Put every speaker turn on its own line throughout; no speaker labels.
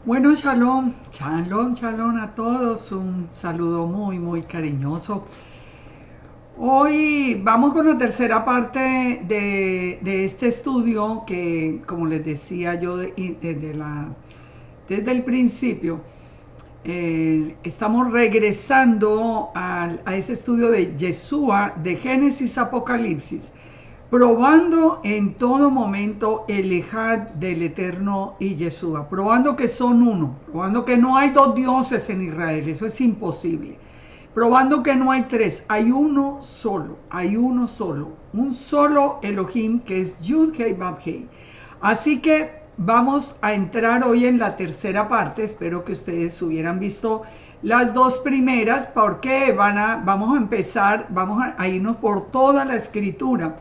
Bueno, shalom, shalom, shalom a todos. Un saludo muy, muy cariñoso. Hoy vamos con la tercera parte de este estudio que, como les decía yo desde el principio, estamos regresando a ese estudio de Yeshua, de Génesis Apocalipsis, probando en todo momento el Ejad del Eterno y Yeshua, probando que son uno, probando que no hay dos dioses en Israel, eso es imposible, probando que no hay tres, hay uno solo, un solo Elohim que es Yud-Hei Vav-Hei. Así que vamos a entrar hoy en la tercera parte, espero que ustedes hubieran visto las dos primeras, porque vamos a empezar, a irnos por toda la escritura.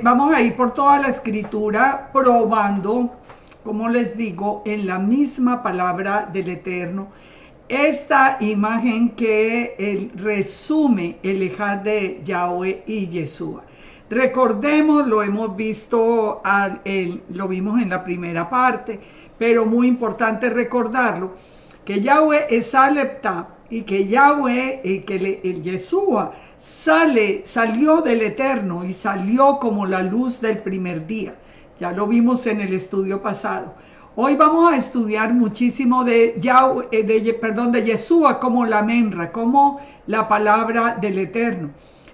Vamos a ir por toda la escritura probando, como les digo, en la misma palabra del Eterno, esta imagen que resume el Ejad de Yahweh y Yeshua. Recordemos, lo hemos visto, lo vimos en la primera parte, pero muy importante recordarlo, que Yahweh es Alepta y que Yahweh y que el Yeshua salió del Eterno y salió como la luz del primer día. Ya lo vimos en el estudio pasado. Hoy vamos a estudiar muchísimo de Yeshua como la Menra, como la palabra del Eterno.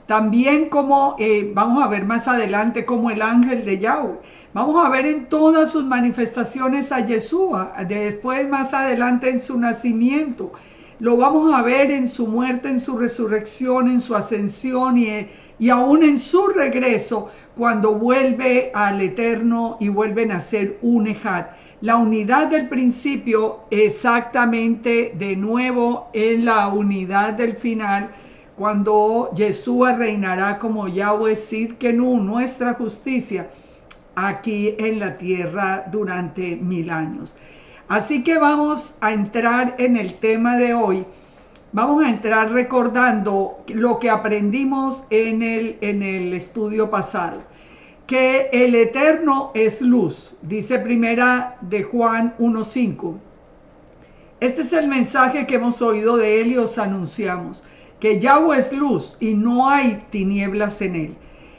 También como vamos a ver más adelante como el ángel de Yahweh. Vamos a ver en todas sus manifestaciones a Yeshua, después más adelante en su nacimiento. Lo vamos a ver en su muerte, en su resurrección, en su ascensión y aún en su regreso, cuando vuelve al Eterno y vuelven a ser un Ejad. La unidad del principio exactamente de nuevo en la unidad del final, cuando Yeshua reinará como Yahweh Sidkenu, nuestra justicia, aquí en la tierra durante 1000 años. Así que vamos a entrar en el tema de hoy. Vamos a entrar recordando lo que aprendimos en el estudio pasado, que el Eterno es luz, dice primera de Juan 1:5. Este es el mensaje que hemos oído de él y os anunciamos, que Yahweh es luz y no hay tinieblas en él.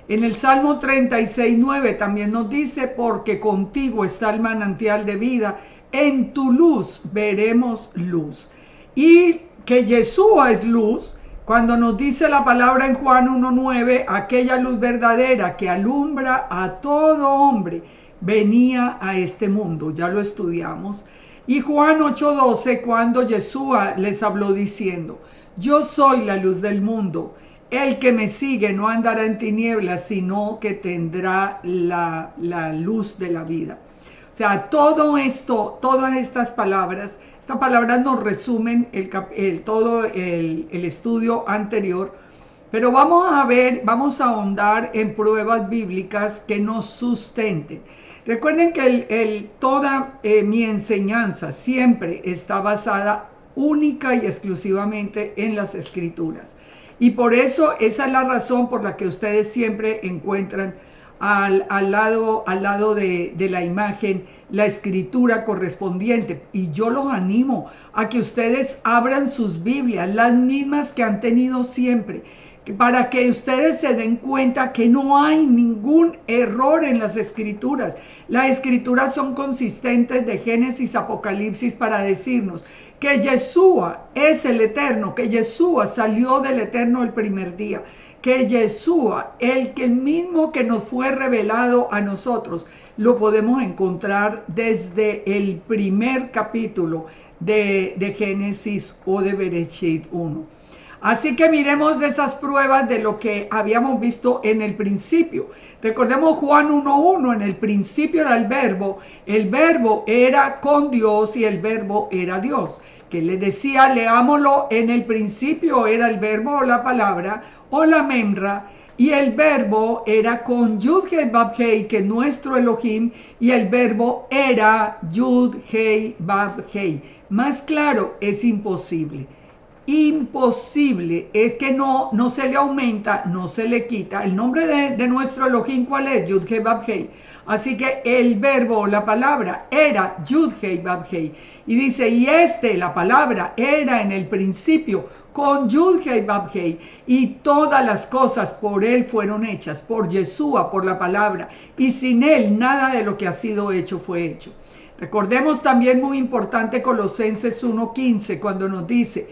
En el Salmo 36:9 también nos dice, porque contigo está el manantial de vida, en tu luz veremos luz. Y que Yeshua es luz, cuando nos dice la palabra en Juan 1:9, aquella luz verdadera que alumbra a todo hombre, venía a este mundo, ya lo estudiamos. Y Juan 8:12, cuando Yeshua les habló diciendo, yo soy la luz del mundo, el que me sigue no andará en tinieblas, sino que tendrá la luz de la vida. O sea, todo esto, todas estas palabras nos resumen todo el estudio anterior, pero vamos a ahondar en pruebas bíblicas que nos sustenten. Recuerden que toda mi enseñanza siempre está basada única y exclusivamente en las escrituras. Y por eso esa es la razón por la que ustedes siempre encuentran al lado de la imagen la escritura correspondiente. Y yo los animo a que ustedes abran sus Biblias, las mismas que han tenido siempre, para que ustedes se den cuenta que no hay ningún error en las escrituras. Las escrituras son consistentes de Génesis, Apocalipsis, para decirnos que Yeshua es el Eterno, que Yeshua salió del Eterno el primer día, que Yeshua, el mismo que nos fue revelado a nosotros, lo podemos encontrar desde el primer capítulo de Génesis o de Bereshit 1. Así que miremos de esas pruebas de lo que habíamos visto en el principio. Recordemos Juan 1:1, en el principio era el verbo era con Dios y el verbo era Dios. Que les decía, leámoslo, en el principio era el verbo o la palabra o la memra, y el verbo era con Yud-Hei Vav-Hei, que es nuestro Elohim, y el verbo era Yud-Hei Vav-Hei. Más claro, es imposible. imposible, es que no se le aumenta, no se le quita. El nombre de nuestro Elohim, ¿cuál es? Yud-Hei Vav-Hei. Así que el verbo, la palabra, era Yud-Hei Vav-Hei. Y dice, y la palabra, era en el principio con Yud-Hei Vav-Hei. Y todas las cosas por él fueron hechas, por Yeshua, por la palabra. Y sin él, nada de lo que ha sido hecho fue hecho. Recordemos también, muy importante, Colosenses 1:15, cuando nos dice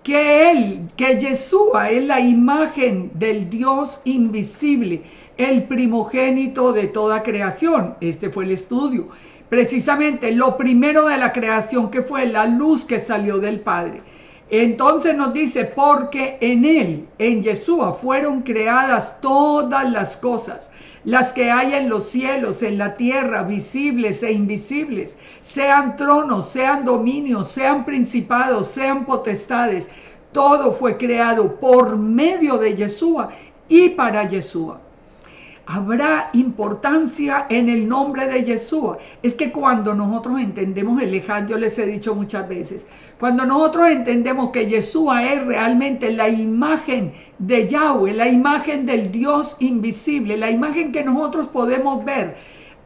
que Yeshua es la imagen del Dios invisible, el primogénito de toda creación. Este fue el estudio. Precisamente lo primero de la creación, que fue la luz que salió del Padre. Entonces nos dice, porque en él, en Yeshua, fueron creadas todas las cosas, las que hay en los cielos, en la tierra, visibles e invisibles, sean tronos, sean dominios, sean principados, sean potestades. Todo fue creado por medio de Yeshua y para Yeshua. Habrá importancia en el nombre de Yeshua. Es que cuando nosotros entendemos el Ejad, yo les he dicho muchas veces, cuando nosotros entendemos que Yeshua es realmente la imagen de Yahweh, la imagen del Dios invisible, la imagen que nosotros podemos ver,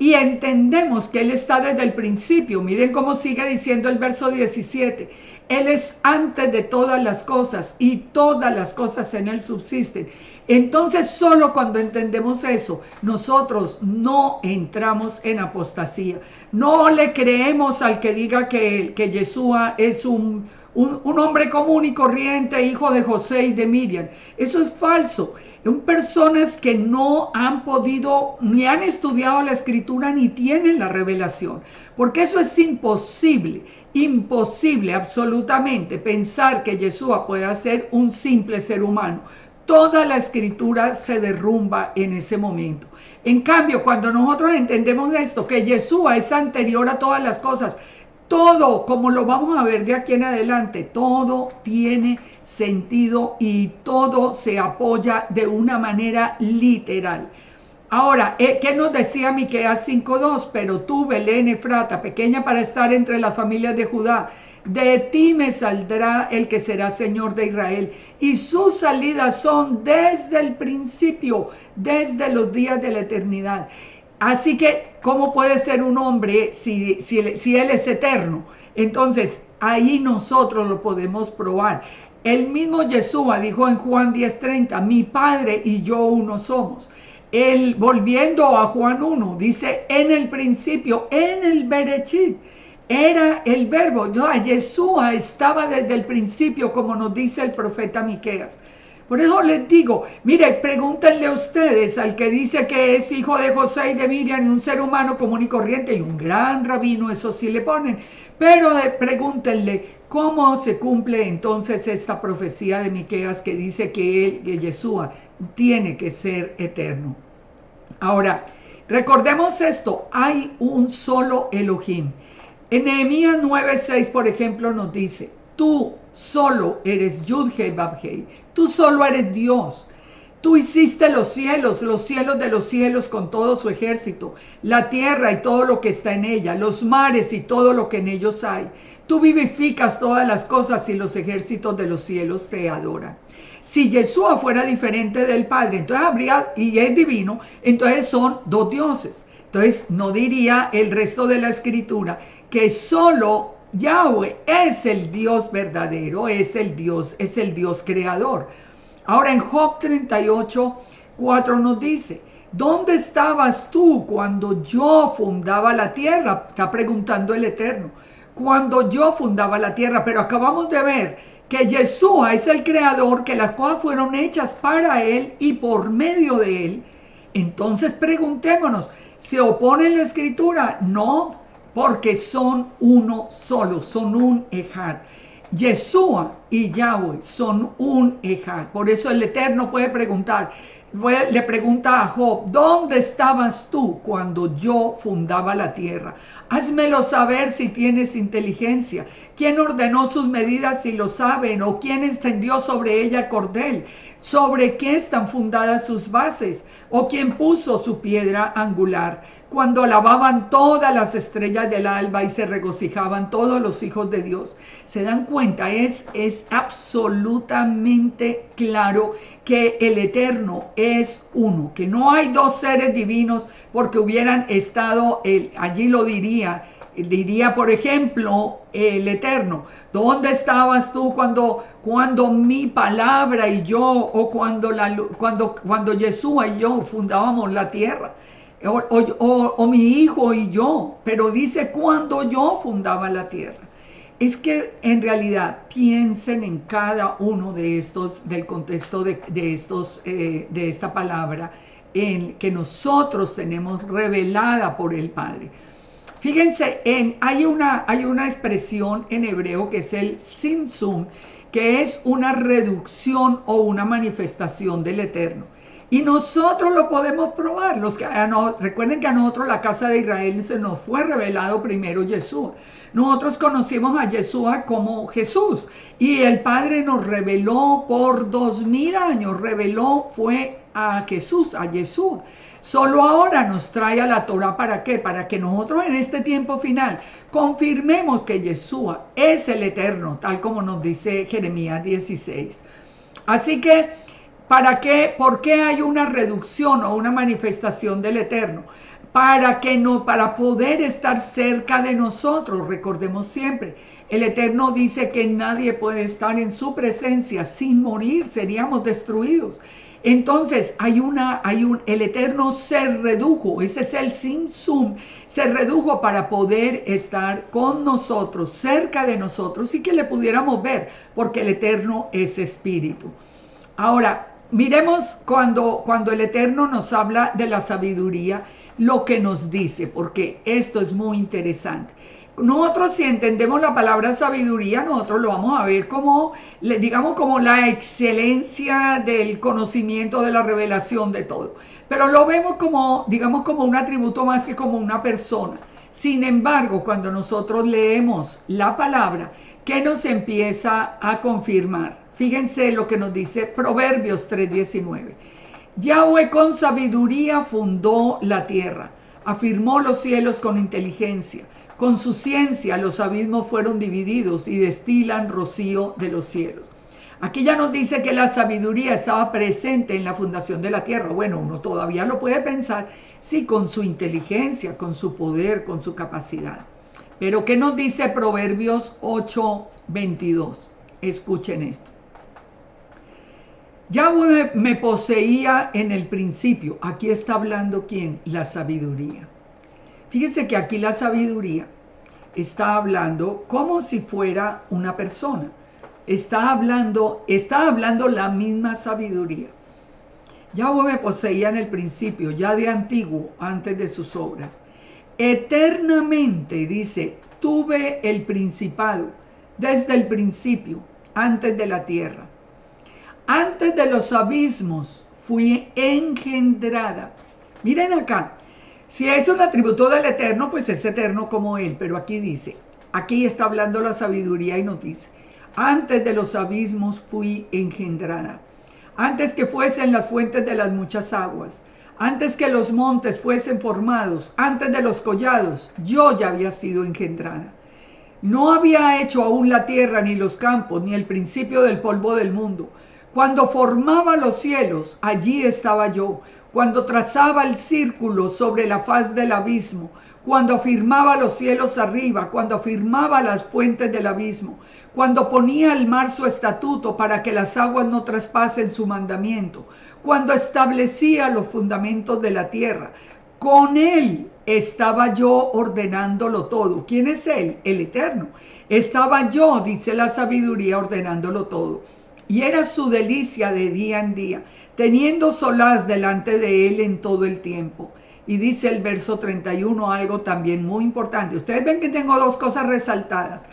y entendemos que Él está desde el principio. Miren cómo sigue diciendo el verso 17. Él es antes de todas las cosas y todas las cosas en Él subsisten. Entonces, solo cuando entendemos eso, nosotros no entramos en apostasía. No le creemos al que diga que Yeshua es un hombre común y corriente, hijo de José y de Miriam. Eso es falso. Son personas que no han podido, ni han estudiado la escritura, ni tienen la revelación. Porque eso es imposible, imposible absolutamente pensar que Yeshua pueda ser un simple ser humano. Toda la escritura se derrumba en ese momento. En cambio, cuando nosotros entendemos esto, que Yeshua es anterior a todas las cosas, todo, como lo vamos a ver de aquí en adelante, todo tiene sentido y todo se apoya de una manera literal. Ahora, ¿qué nos decía Miqueas 5:2? Pero tú, Belén Efrata, pequeña para estar entre las familias de Judá, de ti me saldrá el que será Señor de Israel, y sus salidas son desde el principio, desde los días de la eternidad. Así que, ¿cómo puede ser un hombre si Él es eterno? Entonces, ahí nosotros lo podemos probar. El mismo Yeshua dijo en Juan 10:30, mi Padre y yo uno somos. Él, volviendo a Juan 1, dice, en el principio, en el Berechit, era el verbo. Yeshua estaba desde el principio, como nos dice el profeta Miqueas. Por eso les digo, mire, pregúntenle a ustedes al que dice que es hijo de José y de Miriam y un ser humano común y corriente y un gran rabino, eso sí le ponen, pero pregúntenle cómo se cumple entonces esta profecía de Miqueas que dice que Yeshua tiene que ser eterno. Ahora, recordemos esto, hay un solo Elohim. En Nehemías 9:6, por ejemplo, nos dice, tú solo eres Yud-Hei Vav-Hei, tú solo eres Dios. Tú hiciste los cielos de los cielos con todo su ejército, la tierra y todo lo que está en ella, los mares y todo lo que en ellos hay. Tú vivificas todas las cosas y los ejércitos de los cielos te adoran. Si Yeshua fuera diferente del Padre, entonces habría, y es divino, entonces son dos dioses. Entonces no diría el resto de la escritura que solo Yahweh es el Dios verdadero, es el Dios creador. Ahora en Job 38:4 nos dice, ¿dónde estabas tú cuando yo fundaba la tierra? Está preguntando el Eterno. Cuando yo fundaba la tierra, pero acabamos de ver que Yeshua es el creador, que las cosas fueron hechas para él y por medio de él. Entonces preguntémonos, ¿se opone la escritura? No, porque son uno solo, son un Ejad. Yeshua y Yahweh son un Ejad. Por eso el Eterno puede preguntar, le pregunta a Job, ¿dónde estabas tú cuando yo fundaba la tierra? Házmelo saber si tienes inteligencia. ¿Quién ordenó sus medidas si lo saben? ¿O quién extendió sobre ella cordel? ¿Sobre qué están fundadas sus bases? ¿O quién puso su piedra angular? Cuando alababan todas las estrellas del alba y se regocijaban todos los hijos de Dios. ¿Se dan cuenta? Es absolutamente claro que el Eterno es uno, que no hay dos seres divinos porque hubieran estado, allí lo diría por ejemplo, el Eterno, ¿dónde estabas tú cuando mi palabra y yo, o cuando Yeshua y yo fundábamos la tierra? O mi hijo y yo, pero dice cuando yo fundaba la tierra. Es que en realidad piensen en cada uno de estos, del contexto de esta palabra en que nosotros tenemos revelada por el Padre. Fíjense, hay una expresión en hebreo que es el Tzimtzum, que es una reducción o una manifestación del Eterno. Y nosotros lo podemos probar. Recuerden que a nosotros, la casa de Israel, se nos fue revelado primero Yeshua. Nosotros conocimos a Yeshua como Jesús. Y el Padre nos reveló por 2000 años. Fue a Jesús, a Yeshua. Solo ahora nos trae a la Torah, ¿para qué? Para que nosotros en este tiempo final confirmemos que Yeshua es el Eterno, tal como nos dice Jeremías 16. Así que, ¿para qué? ¿Por qué hay una reducción o una manifestación del Eterno? Para poder estar cerca de nosotros. Recordemos siempre, el Eterno dice que nadie puede estar en su presencia sin morir, seríamos destruidos. Entonces el Eterno se redujo, ese es el Tzimtzum, se redujo para poder estar con nosotros, cerca de nosotros, y que le pudiéramos ver, porque el Eterno es espíritu. Ahora, miremos cuando el Eterno nos habla de la sabiduría, lo que nos dice, porque esto es muy interesante. Nosotros, si entendemos la palabra sabiduría, nosotros lo vamos a ver como la excelencia del conocimiento, de la revelación de todo. Pero lo vemos como un atributo más que como una persona. Sin embargo, cuando nosotros leemos la palabra, ¿qué nos empieza a confirmar? Fíjense lo que nos dice Proverbios 3:19. Yahweh con sabiduría fundó la tierra, afirmó los cielos con inteligencia. Con su ciencia los abismos fueron divididos y destilan rocío de los cielos. Aquí ya nos dice que la sabiduría estaba presente en la fundación de la tierra. Bueno, uno todavía lo puede pensar, sí, con su inteligencia, con su poder, con su capacidad. Pero ¿qué nos dice Proverbios 8:22? Escuchen esto. Yahweh me poseía en el principio. Aquí está hablando ¿quién? La sabiduría. Fíjense que aquí la sabiduría está hablando como si fuera una persona. Está hablando la misma sabiduría. Yahweh me poseía en el principio, ya de antiguo, antes de sus obras. Eternamente, dice, tuve el principado, desde el principio, antes de la tierra. Antes de los abismos fui engendrada. Miren acá. Si es un atributo del Eterno, pues es eterno como Él. Pero aquí dice, aquí está hablando la sabiduría y nos dice, antes de los abismos fui engendrada. Antes que fuesen las fuentes de las muchas aguas. Antes que los montes fuesen formados. Antes de los collados, yo ya había sido engendrada. No había hecho aún la tierra, ni los campos, ni el principio del polvo del mundo. Cuando formaba los cielos, allí estaba yo. Cuando trazaba el círculo sobre la faz del abismo, cuando afirmaba los cielos arriba, cuando afirmaba las fuentes del abismo, cuando ponía al mar su estatuto para que las aguas no traspasen su mandamiento, cuando establecía los fundamentos de la tierra, con él estaba yo ordenándolo todo. ¿Quién es él? El Eterno. Estaba yo, dice la sabiduría, ordenándolo todo. Y era su delicia de día en día, teniendo solaz delante de él en todo el tiempo. Y dice el verso 31 algo también muy importante. Ustedes ven que tengo dos cosas resaltadas.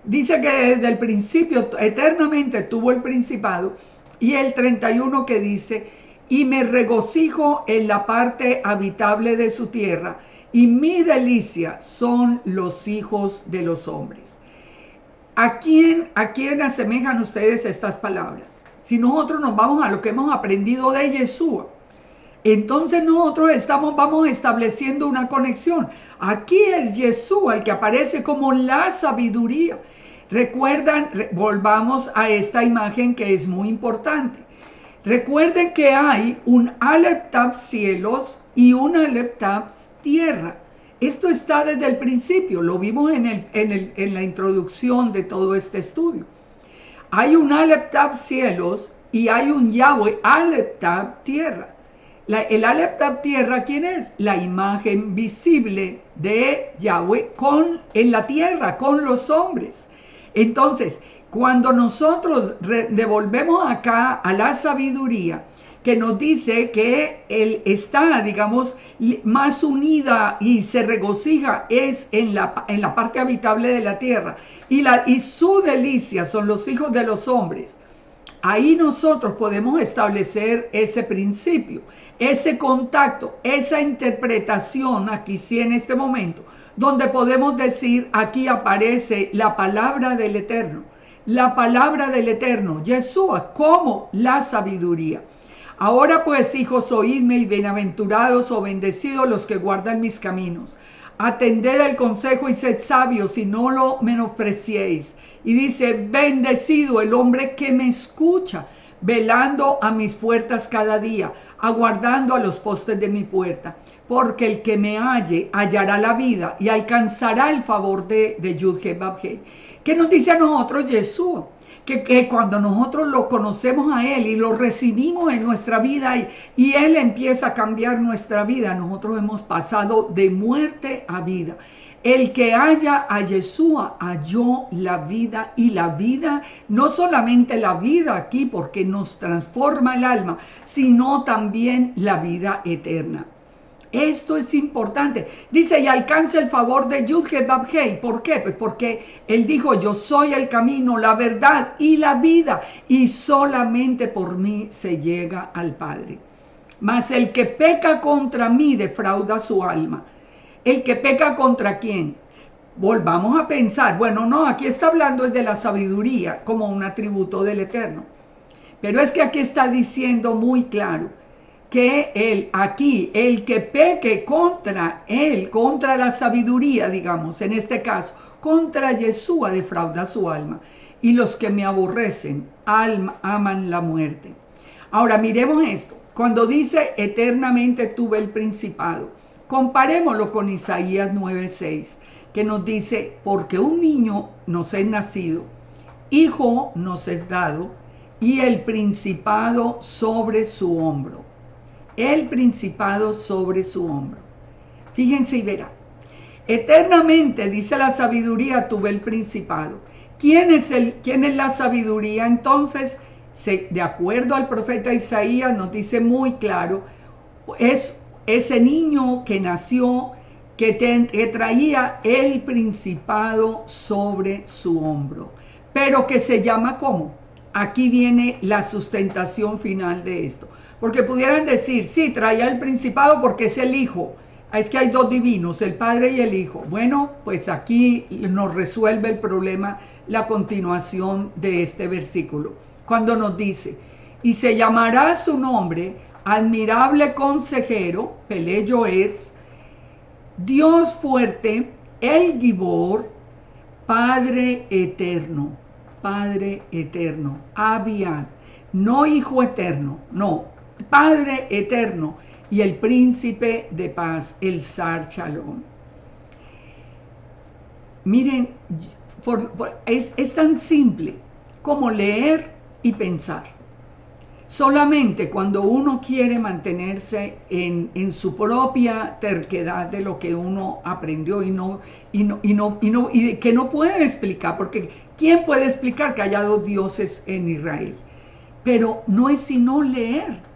Dice que desde el principio, eternamente tuvo el principado. Y el 31 que dice, y me regocijo en la parte habitable de su tierra, y mi delicia son los hijos de los hombres. ¿A quién asemejan ustedes estas palabras? Si nosotros nos vamos a lo que hemos aprendido de Yeshua, entonces nosotros vamos estableciendo una conexión. Aquí es Yeshua el que aparece como la sabiduría. Recuerdan, volvamos a esta imagen que es muy importante. Recuerden que hay un Aleph Tav cielos y un Aleph Tav tierra. Esto está desde el principio, lo vimos en la introducción de todo este estudio. Hay un Aleph Tav cielos y hay un Yahweh Aleph Tav tierra. El Aleph Tav tierra, ¿quién es? La imagen visible de Yahweh en la tierra, con los hombres. Entonces, cuando nosotros devolvemos acá a la sabiduría, que nos dice que él está, digamos, más unida y se regocija es en la parte habitable de la tierra, y su delicia son los hijos de los hombres. Ahí nosotros podemos establecer ese principio, ese contacto, esa interpretación aquí sí en este momento, donde podemos decir, aquí aparece la palabra del Eterno, Yeshua, como la sabiduría. Ahora pues, hijos, oídme, y bienaventurados o bendecidos los que guardan mis caminos. Atended el consejo y sed sabios y no lo menospreciéis. Y dice, bendecido el hombre que me escucha, velando a mis puertas cada día, aguardando a los postes de mi puerta. Porque el que me halle, hallará la vida y alcanzará el favor de Yud-Heh-Vav-Heh. ¿Qué nos dice a nosotros Yeshua? Que cuando nosotros lo conocemos a Él y lo recibimos en nuestra vida y Él empieza a cambiar nuestra vida, nosotros hemos pasado de muerte a vida. El que haya a Yeshua halló la vida, y la vida, no solamente la vida aquí porque nos transforma el alma, sino también la vida eterna. Esto es importante. Dice, y alcanza el favor de Yud-Heh-Vav-Heh. ¿Por qué? Pues porque Él dijo, yo soy el camino, la verdad y la vida, y solamente por mí se llega al Padre. Mas el que peca contra mí defrauda su alma. ¿El que peca contra quién? Volvamos a pensar. Bueno, no, aquí está hablando de la sabiduría como un atributo del Eterno. Pero es que aquí está diciendo muy claro que el que peque contra él, contra la sabiduría, digamos, en este caso, contra Yeshua, defrauda su alma. Y los que me aborrecen, aman la muerte. Ahora miremos esto. Cuando dice eternamente tuve el principado, comparémoslo con Isaías 9:6, que nos dice, porque un niño nos es nacido, hijo nos es dado, y el principado sobre su hombro. El principado sobre su hombro. Fíjense y verán. Eternamente, dice la sabiduría, tuve el principado. ¿Quién es la sabiduría? Entonces, de acuerdo al profeta Isaías, nos dice muy claro, es ese niño que nació, que traía el principado sobre su hombro. Pero que se llama ¿cómo? Aquí viene la sustentación final de esto. Porque pudieran decir, sí, traía el principado porque es el Hijo. Es que hay dos divinos, el Padre y el Hijo. Bueno, pues aquí nos resuelve el problema la continuación de este versículo. Cuando nos dice, y se llamará su nombre, admirable consejero, Pelé Yoetz, Dios fuerte, el Gibor, Padre eterno, Abiad, no Hijo eterno, no, Padre eterno, y el príncipe de paz, el Sar Shalom. Miren, es tan simple como leer y pensar. Solamente cuando uno quiere mantenerse en su propia terquedad de lo que uno aprendió y que no puede explicar, porque ¿quién puede explicar que haya dos dioses en Israel? Pero no es sino leer,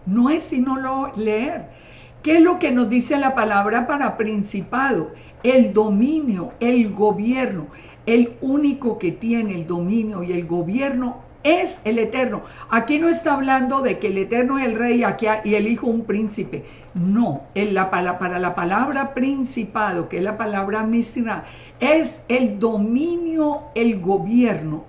¿Qué es lo que nos dice la palabra para principado? El dominio, el gobierno. El único que tiene el dominio y el gobierno es el Eterno. Aquí no está hablando de que el Eterno es el rey y el Hijo un príncipe. No, para la palabra principado, que es la palabra Misra, es el dominio, el gobierno.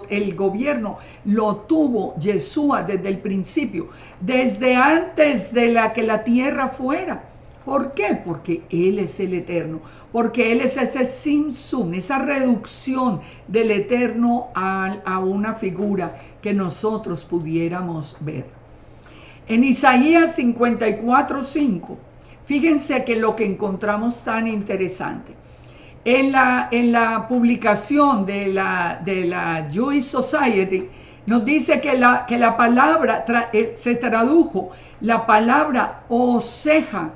El gobierno lo tuvo Yeshua desde el principio, desde antes de que la tierra fuera. ¿Por qué? Porque Él es el Eterno, porque Él es ese simsum, esa reducción del Eterno a una figura que nosotros pudiéramos ver. En Isaías 54:5, fíjense que lo que encontramos tan interesante. En la publicación de la Jewish Society, nos dice que la palabra, se tradujo la palabra oseja,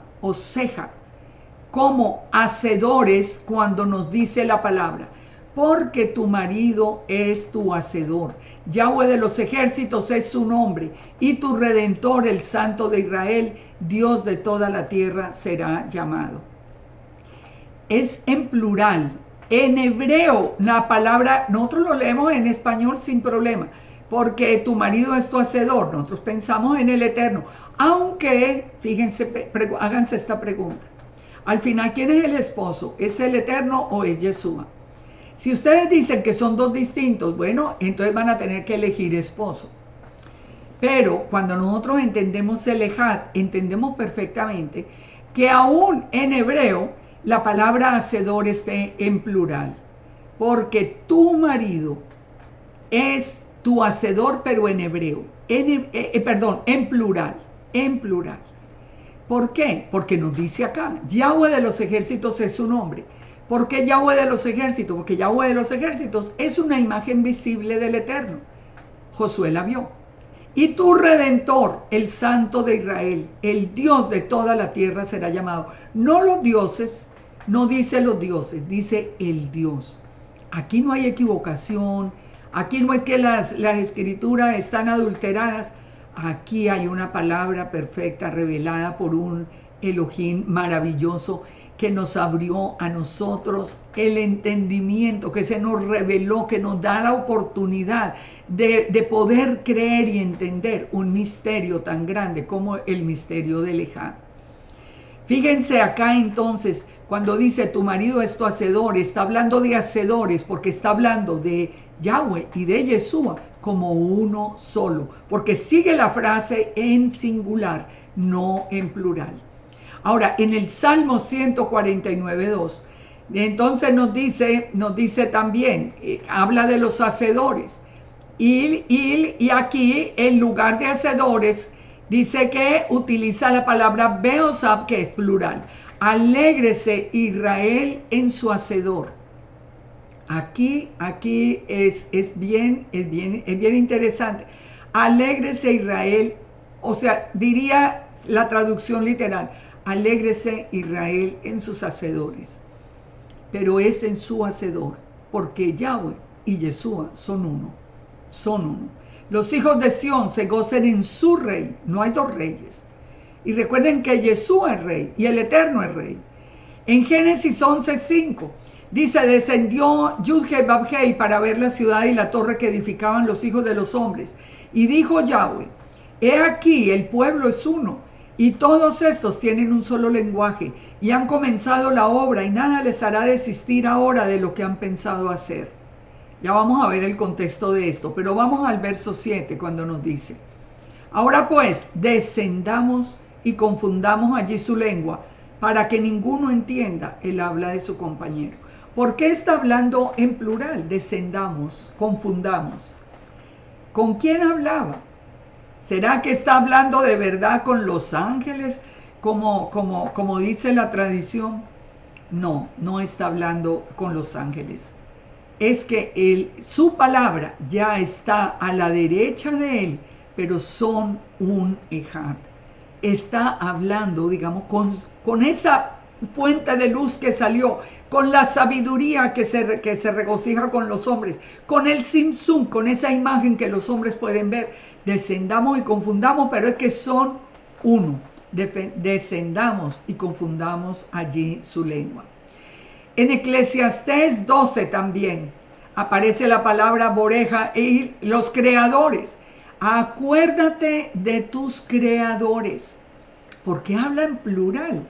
como hacedores cuando nos dice la palabra, porque tu marido es tu hacedor. Yahweh de los ejércitos es su nombre, y tu Redentor, el Santo de Israel, Dios de toda la tierra, será llamado. Es en plural. En hebreo, la palabra, nosotros lo leemos en español sin problema, porque tu marido es tu hacedor. Nosotros pensamos en el Eterno. Aunque, fíjense, háganse esta pregunta. Al final, ¿quién es el esposo? ¿Es el Eterno o es Yeshua? Si ustedes dicen que son dos distintos, bueno, entonces van a tener que elegir esposo. Pero cuando nosotros entendemos el Ejad, entendemos perfectamente que aún en hebreo la palabra hacedor esté en plural. Porque tu marido es tu hacedor, pero en hebreo. En plural. En plural. ¿Por qué? Porque nos dice acá, Yahweh de los ejércitos es su nombre. ¿Por qué Yahweh de los ejércitos? Porque Yahweh de los ejércitos es una imagen visible del Eterno. Josué la vio. Y tu Redentor, el Santo de Israel, el Dios de toda la tierra será llamado. No los dioses, no dice los dioses, dice el Dios. Aquí no hay equivocación, aquí no es que las escrituras están adulteradas. Aquí hay una palabra perfecta revelada por un Elohim maravilloso que nos abrió a nosotros el entendimiento, que se nos reveló, que nos da la oportunidad de poder creer y entender un misterio tan grande como el misterio del Ejad. Fíjense acá entonces, cuando dice tu marido es tu hacedor, está hablando de hacedores porque está hablando de Yahweh y de Yeshua como uno solo, porque sigue la frase en singular, no en plural. Ahora, en el Salmo 149:2, entonces nos dice también, habla de los hacedores. Y aquí, en lugar de hacedores, dice que utiliza la palabra Beosab, que es plural. Alégrese Israel en su hacedor. Aquí es bien interesante. Alégrese Israel, o sea, diría la traducción literal, alégrese Israel en sus hacedores. Pero es en su hacedor, porque Yahweh y Yeshua son uno. Los hijos de Sión se gocen en su rey, no hay dos reyes. Y recuerden que Yeshua es rey y el Eterno es rey. En Génesis 11:5 dice, descendió Yud-Heh-Vab-Heh para ver la ciudad y la torre que edificaban los hijos de los hombres. Y dijo Yahweh, he aquí el pueblo es uno, y todos estos tienen un solo lenguaje, y han comenzado la obra, y nada les hará desistir ahora de lo que han pensado hacer. Ya vamos a ver el contexto de esto, pero vamos al verso 7 cuando nos dice, ahora pues, descendamos y confundamos allí su lengua, para que ninguno entienda el habla de su compañero. ¿Por qué está hablando en plural? Descendamos, confundamos. ¿Con quién hablaba? ¿Será que está hablando de verdad con los ángeles, como dice la tradición? No, no está hablando con los ángeles. Es que su palabra ya está a la derecha de él, pero son un ejad. Está hablando, digamos, con esa fuente de luz que salió, con la sabiduría que se regocija con los hombres, con el simsum, con esa imagen que los hombres pueden ver. Descendamos y confundamos, pero es que son uno. Descendamos y confundamos allí su lengua. En Eclesiastés 12 también aparece la palabra boreja y los creadores. Acuérdate de tus creadores. ¿Por qué habla en plural?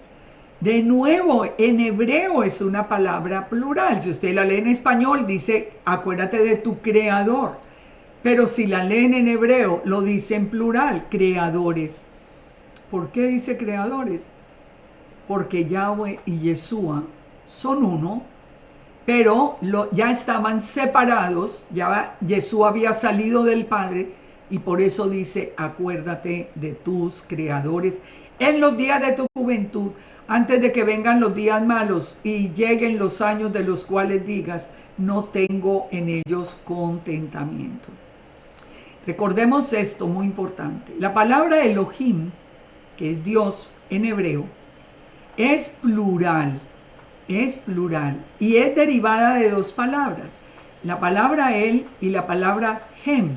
De nuevo, en hebreo es una palabra plural. Si usted la lee en español, dice, acuérdate de tu creador. Pero si la leen en hebreo, lo dice en plural, creadores. ¿Por qué dice creadores? Porque Yahweh y Yeshua son uno, pero ya estaban separados, ya Yeshua había salido del Padre, y por eso dice, acuérdate de tus creadores en los días de tu juventud, antes de que vengan los días malos y lleguen los años de los cuales digas, no tengo en ellos contentamiento. Recordemos esto, muy importante. La palabra Elohim, que es Dios en hebreo, es plural y es derivada de dos palabras, la palabra El y la palabra Hem,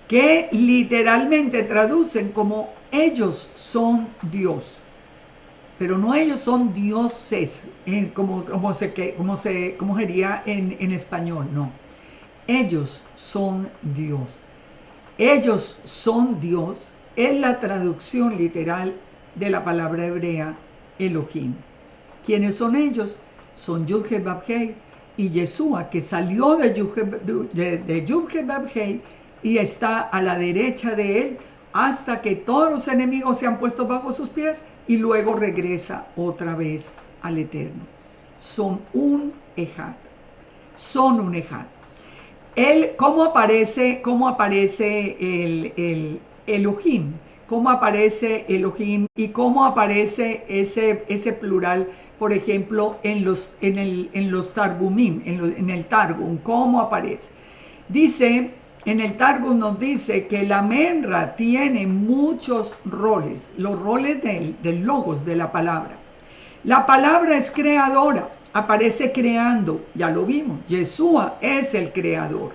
que literalmente traducen como ellos son Dios, pero no ellos son dioses, como sería en español, no. Ellos son Dios. Ellos son Dios es la traducción literal de la palabra hebrea Elohim. ¿Quiénes son ellos? Son Yud-Heh-Vav-Heh y Yeshua, que salió de Yud-Heh-Vav-Heh y está a la derecha de él hasta que todos los enemigos se han puesto bajo sus pies y luego regresa otra vez al Eterno. Son un Ejad. Son un Ejad. ¿Cómo aparece el Elohim? ¿Cómo aparece Elohim y cómo aparece ese plural, por ejemplo, en los Targumim, en el Targum? ¿Cómo aparece? Dice, en el Targum nos dice que la Menra tiene muchos roles, los roles del logos, de la palabra. La palabra es creadora, aparece creando, ya lo vimos, Yeshua es el creador.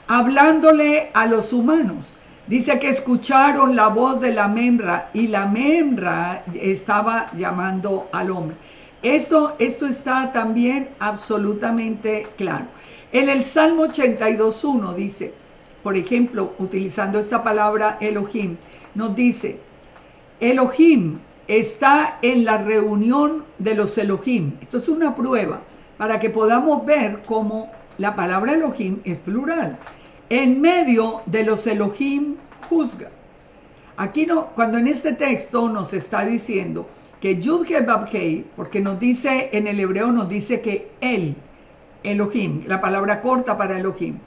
Hablándole a los humanos, dice que escucharon la voz de la Menra y la Menra estaba llamando al hombre. Esto está también absolutamente claro. En el Salmo 82.1 dice, por ejemplo, utilizando esta palabra Elohim, nos dice, Elohim está en la reunión de los Elohim. Esto es una prueba para que podamos ver cómo la palabra Elohim es plural. En medio de los Elohim juzga. Aquí no, cuando en este texto nos está diciendo que Yud-Heh-Vav-Heh, porque nos dice en el hebreo, nos dice que él, Elohim, la palabra corta para Elohim,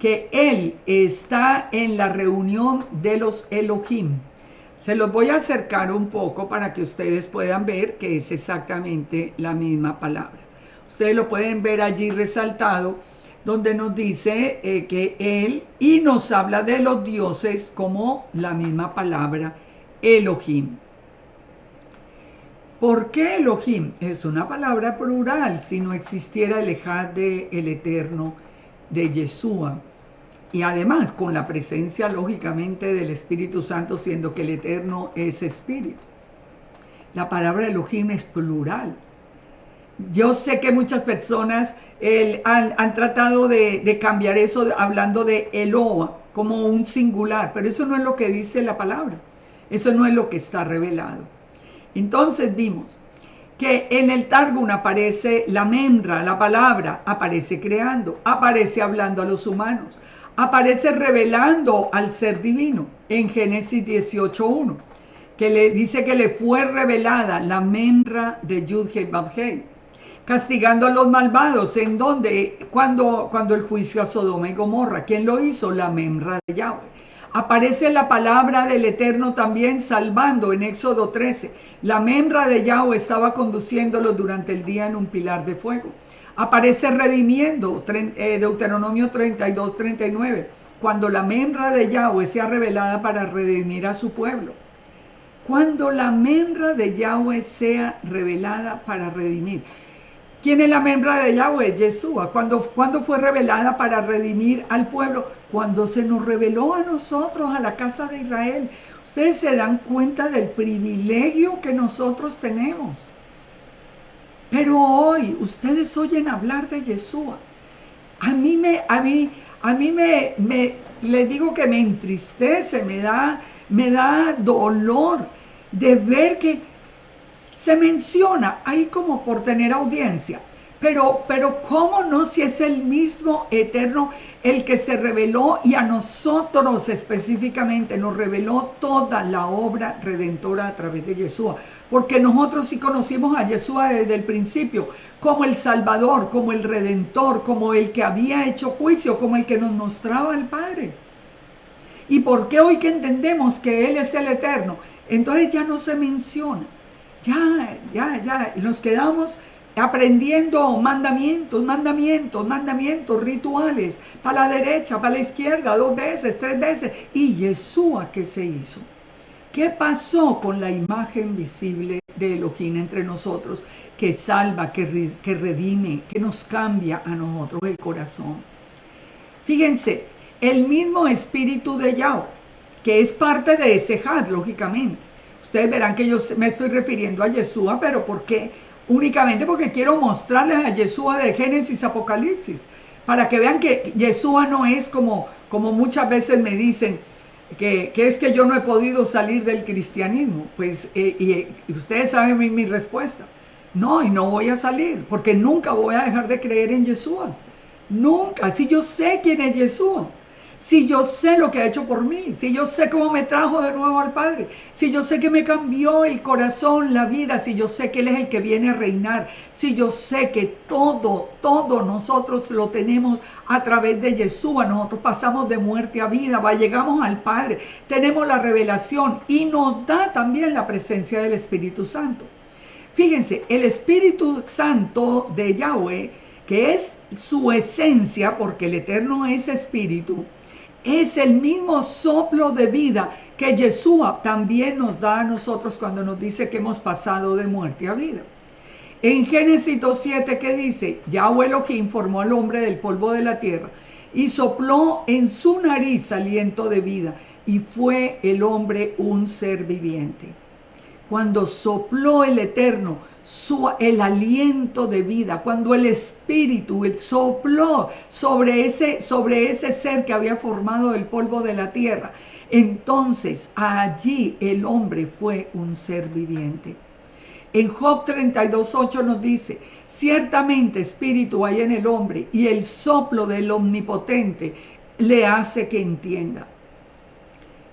que él está en la reunión de los Elohim. Se los voy a acercar un poco para que ustedes puedan ver que es exactamente la misma palabra. Ustedes lo pueden ver allí resaltado, donde nos dice que él, y nos habla de los dioses como la misma palabra Elohim. ¿Por qué Elohim? Es una palabra plural, si no existiera el Ejad del Eterno de Yeshua. Y además con la presencia lógicamente del Espíritu Santo, siendo que el Eterno es Espíritu. La palabra Elohim es plural. Yo sé que muchas personas han tratado de cambiar eso hablando de Eloa como un singular, pero eso no es lo que dice la palabra. Eso no es lo que está revelado. Entonces vimos que en el Targum aparece la Menra, la palabra, aparece creando, aparece hablando a los humanos, aparece revelando al ser divino en Génesis 18.1, que le dice que le fue revelada la Menra de Yud-Heh-Vav-Heh, castigando a los malvados, en donde, cuando el juicio a Sodoma y Gomorra, ¿quién lo hizo? La Menra de Yahweh. Aparece la palabra del Eterno también salvando en Éxodo 13. La Menra de Yahweh estaba conduciéndolos durante el día en un pilar de fuego. Aparece redimiendo, Deuteronomio 32-39, cuando la Menra de Yahweh sea revelada para redimir a su pueblo. Cuando la Menra de Yahweh sea revelada para redimir. ¿Quién es la Menra de Yahweh? Yeshua. ¿Cuándo fue revelada para redimir al pueblo? Cuando se nos reveló a nosotros, a la casa de Israel. Ustedes se dan cuenta del privilegio que nosotros tenemos. Pero hoy ustedes oyen hablar de Yeshua Le digo que me entristece, me da dolor de ver que se menciona ahí como por tener audiencia. Pero ¿cómo no si es el mismo eterno el que se reveló y a nosotros específicamente nos reveló toda la obra redentora a través de Yeshua? Porque nosotros sí conocimos a Yeshua desde el principio como el Salvador, como el Redentor, como el que había hecho juicio, como el que nos mostraba al Padre. ¿Y por qué hoy que entendemos que Él es el eterno? Entonces ya no se menciona. Ya, nos quedamos aprendiendo mandamientos, rituales, para la derecha, para la izquierda, 2 veces, 3 veces. ¿Y Yeshua qué se hizo? ¿Qué pasó con la imagen visible de Elohim entre nosotros, que salva, que redime, que nos cambia a nosotros el corazón? Fíjense, el mismo espíritu de Yahweh, que es parte de ese had, lógicamente. Ustedes verán que yo me estoy refiriendo a Yeshua, pero ¿por qué? Únicamente porque quiero mostrarles a Yeshua de Génesis, Apocalipsis, para que vean que Yeshua no es como muchas veces me dicen, que es que yo no he podido salir del cristianismo. Pues, y ustedes saben mi respuesta. No, y no voy a salir, porque nunca voy a dejar de creer en Yeshua. Nunca. Si yo sé quién es Yeshua, si yo sé lo que ha hecho por mí, si yo sé cómo me trajo de nuevo al Padre, si yo sé que me cambió el corazón, la vida, si yo sé que Él es el que viene a reinar, si yo sé que todo nosotros lo tenemos a través de Yeshua, nosotros pasamos de muerte a vida, llegamos al Padre, tenemos la revelación y nos da también la presencia del Espíritu Santo. Fíjense, el Espíritu Santo de Yahweh, que es su esencia, porque el Eterno es Espíritu, es el mismo soplo de vida que Yeshua también nos da a nosotros cuando nos dice que hemos pasado de muerte a vida. En Génesis 2:7, ¿qué dice? Yahweh Elohim formó al hombre del polvo de la tierra y sopló en su nariz aliento de vida, y fue el hombre un ser viviente. Cuando sopló el Eterno el aliento de vida, cuando el Espíritu sopló sobre ese ser que había formado el polvo de la tierra, entonces allí el hombre fue un ser viviente. En Job 32:8 nos dice, ciertamente espíritu hay en el hombre y el soplo del Omnipotente le hace que entienda.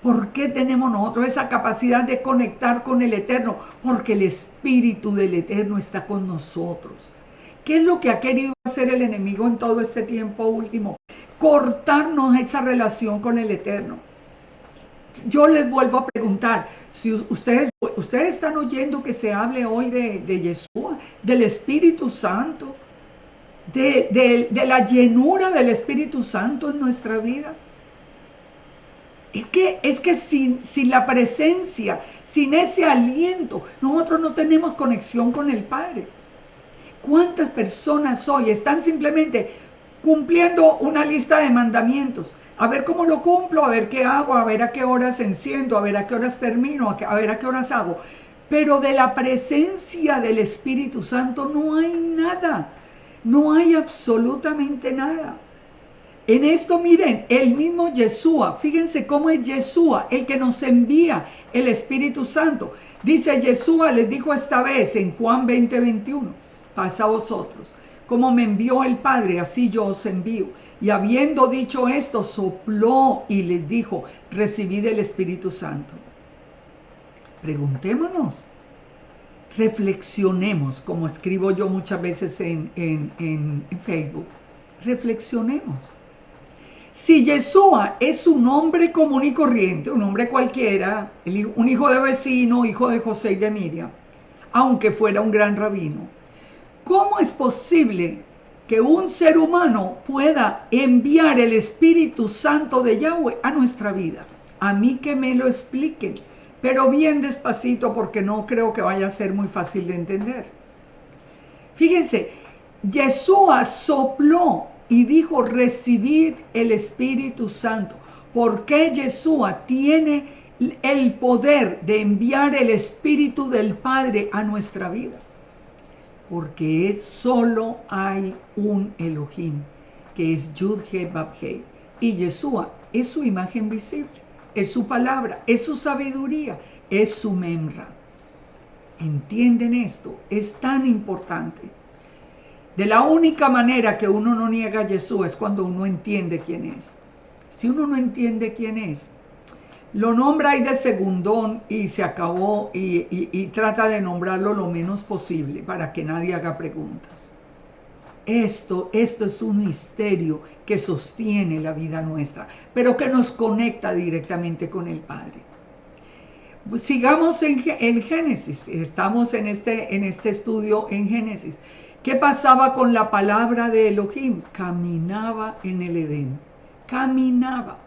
¿Por qué tenemos nosotros esa capacidad de conectar con el Eterno? Porque el Espíritu del Eterno está con nosotros. ¿Qué es lo que ha querido hacer el enemigo en todo este tiempo último? Cortarnos esa relación con el Eterno. Yo les vuelvo a preguntar, si ustedes están oyendo que se hable hoy de Yeshua, del Espíritu Santo, de la llenura del Espíritu Santo en nuestra vida. Es que sin la presencia, sin ese aliento, nosotros no tenemos conexión con el Padre. ¿Cuántas personas hoy están simplemente cumpliendo una lista de mandamientos? A ver cómo lo cumplo, a ver qué hago, a ver a qué horas enciendo, a ver a qué horas termino, a ver a qué horas hago. Pero de la presencia del Espíritu Santo no hay nada, no hay absolutamente nada. En esto miren, el mismo Yeshua, fíjense cómo es Yeshua el que nos envía el Espíritu Santo. Dice Yeshua, les dijo esta vez en Juan 20:21, pasa a vosotros, como me envió el Padre, así yo os envío. Y habiendo dicho esto, sopló y les dijo, recibid el Espíritu Santo. Preguntémonos, reflexionemos, como escribo yo muchas veces en Facebook, reflexionemos. Si Yeshua es un hombre común y corriente, un hombre cualquiera, un hijo de vecino, hijo de José y de Miriam, aunque fuera un gran rabino, ¿cómo es posible que un ser humano pueda enviar el Espíritu Santo de Yahweh a nuestra vida? A mí que me lo expliquen, pero bien despacito porque no creo que vaya a ser muy fácil de entender. Fíjense, Yeshua sopló y dijo, recibid el Espíritu Santo. ¿Por qué Yeshua tiene el poder de enviar el Espíritu del Padre a nuestra vida? Porque solo hay un Elohim que es Yud He Vav He. Y Yeshua es su imagen visible, es su palabra, es su sabiduría, es su memra. ¿Entienden esto? Es tan importante. De la única manera que uno no niega a Yeshua es cuando uno entiende quién es. Si uno no entiende quién es, lo nombra ahí de segundón y se acabó y trata de nombrarlo lo menos posible para que nadie haga preguntas. Esto es un misterio que sostiene la vida nuestra, pero que nos conecta directamente con el Padre. Sigamos en Génesis, estamos en este estudio en Génesis. ¿Qué pasaba con la palabra de Elohim? Caminaba en el Edén, caminaba.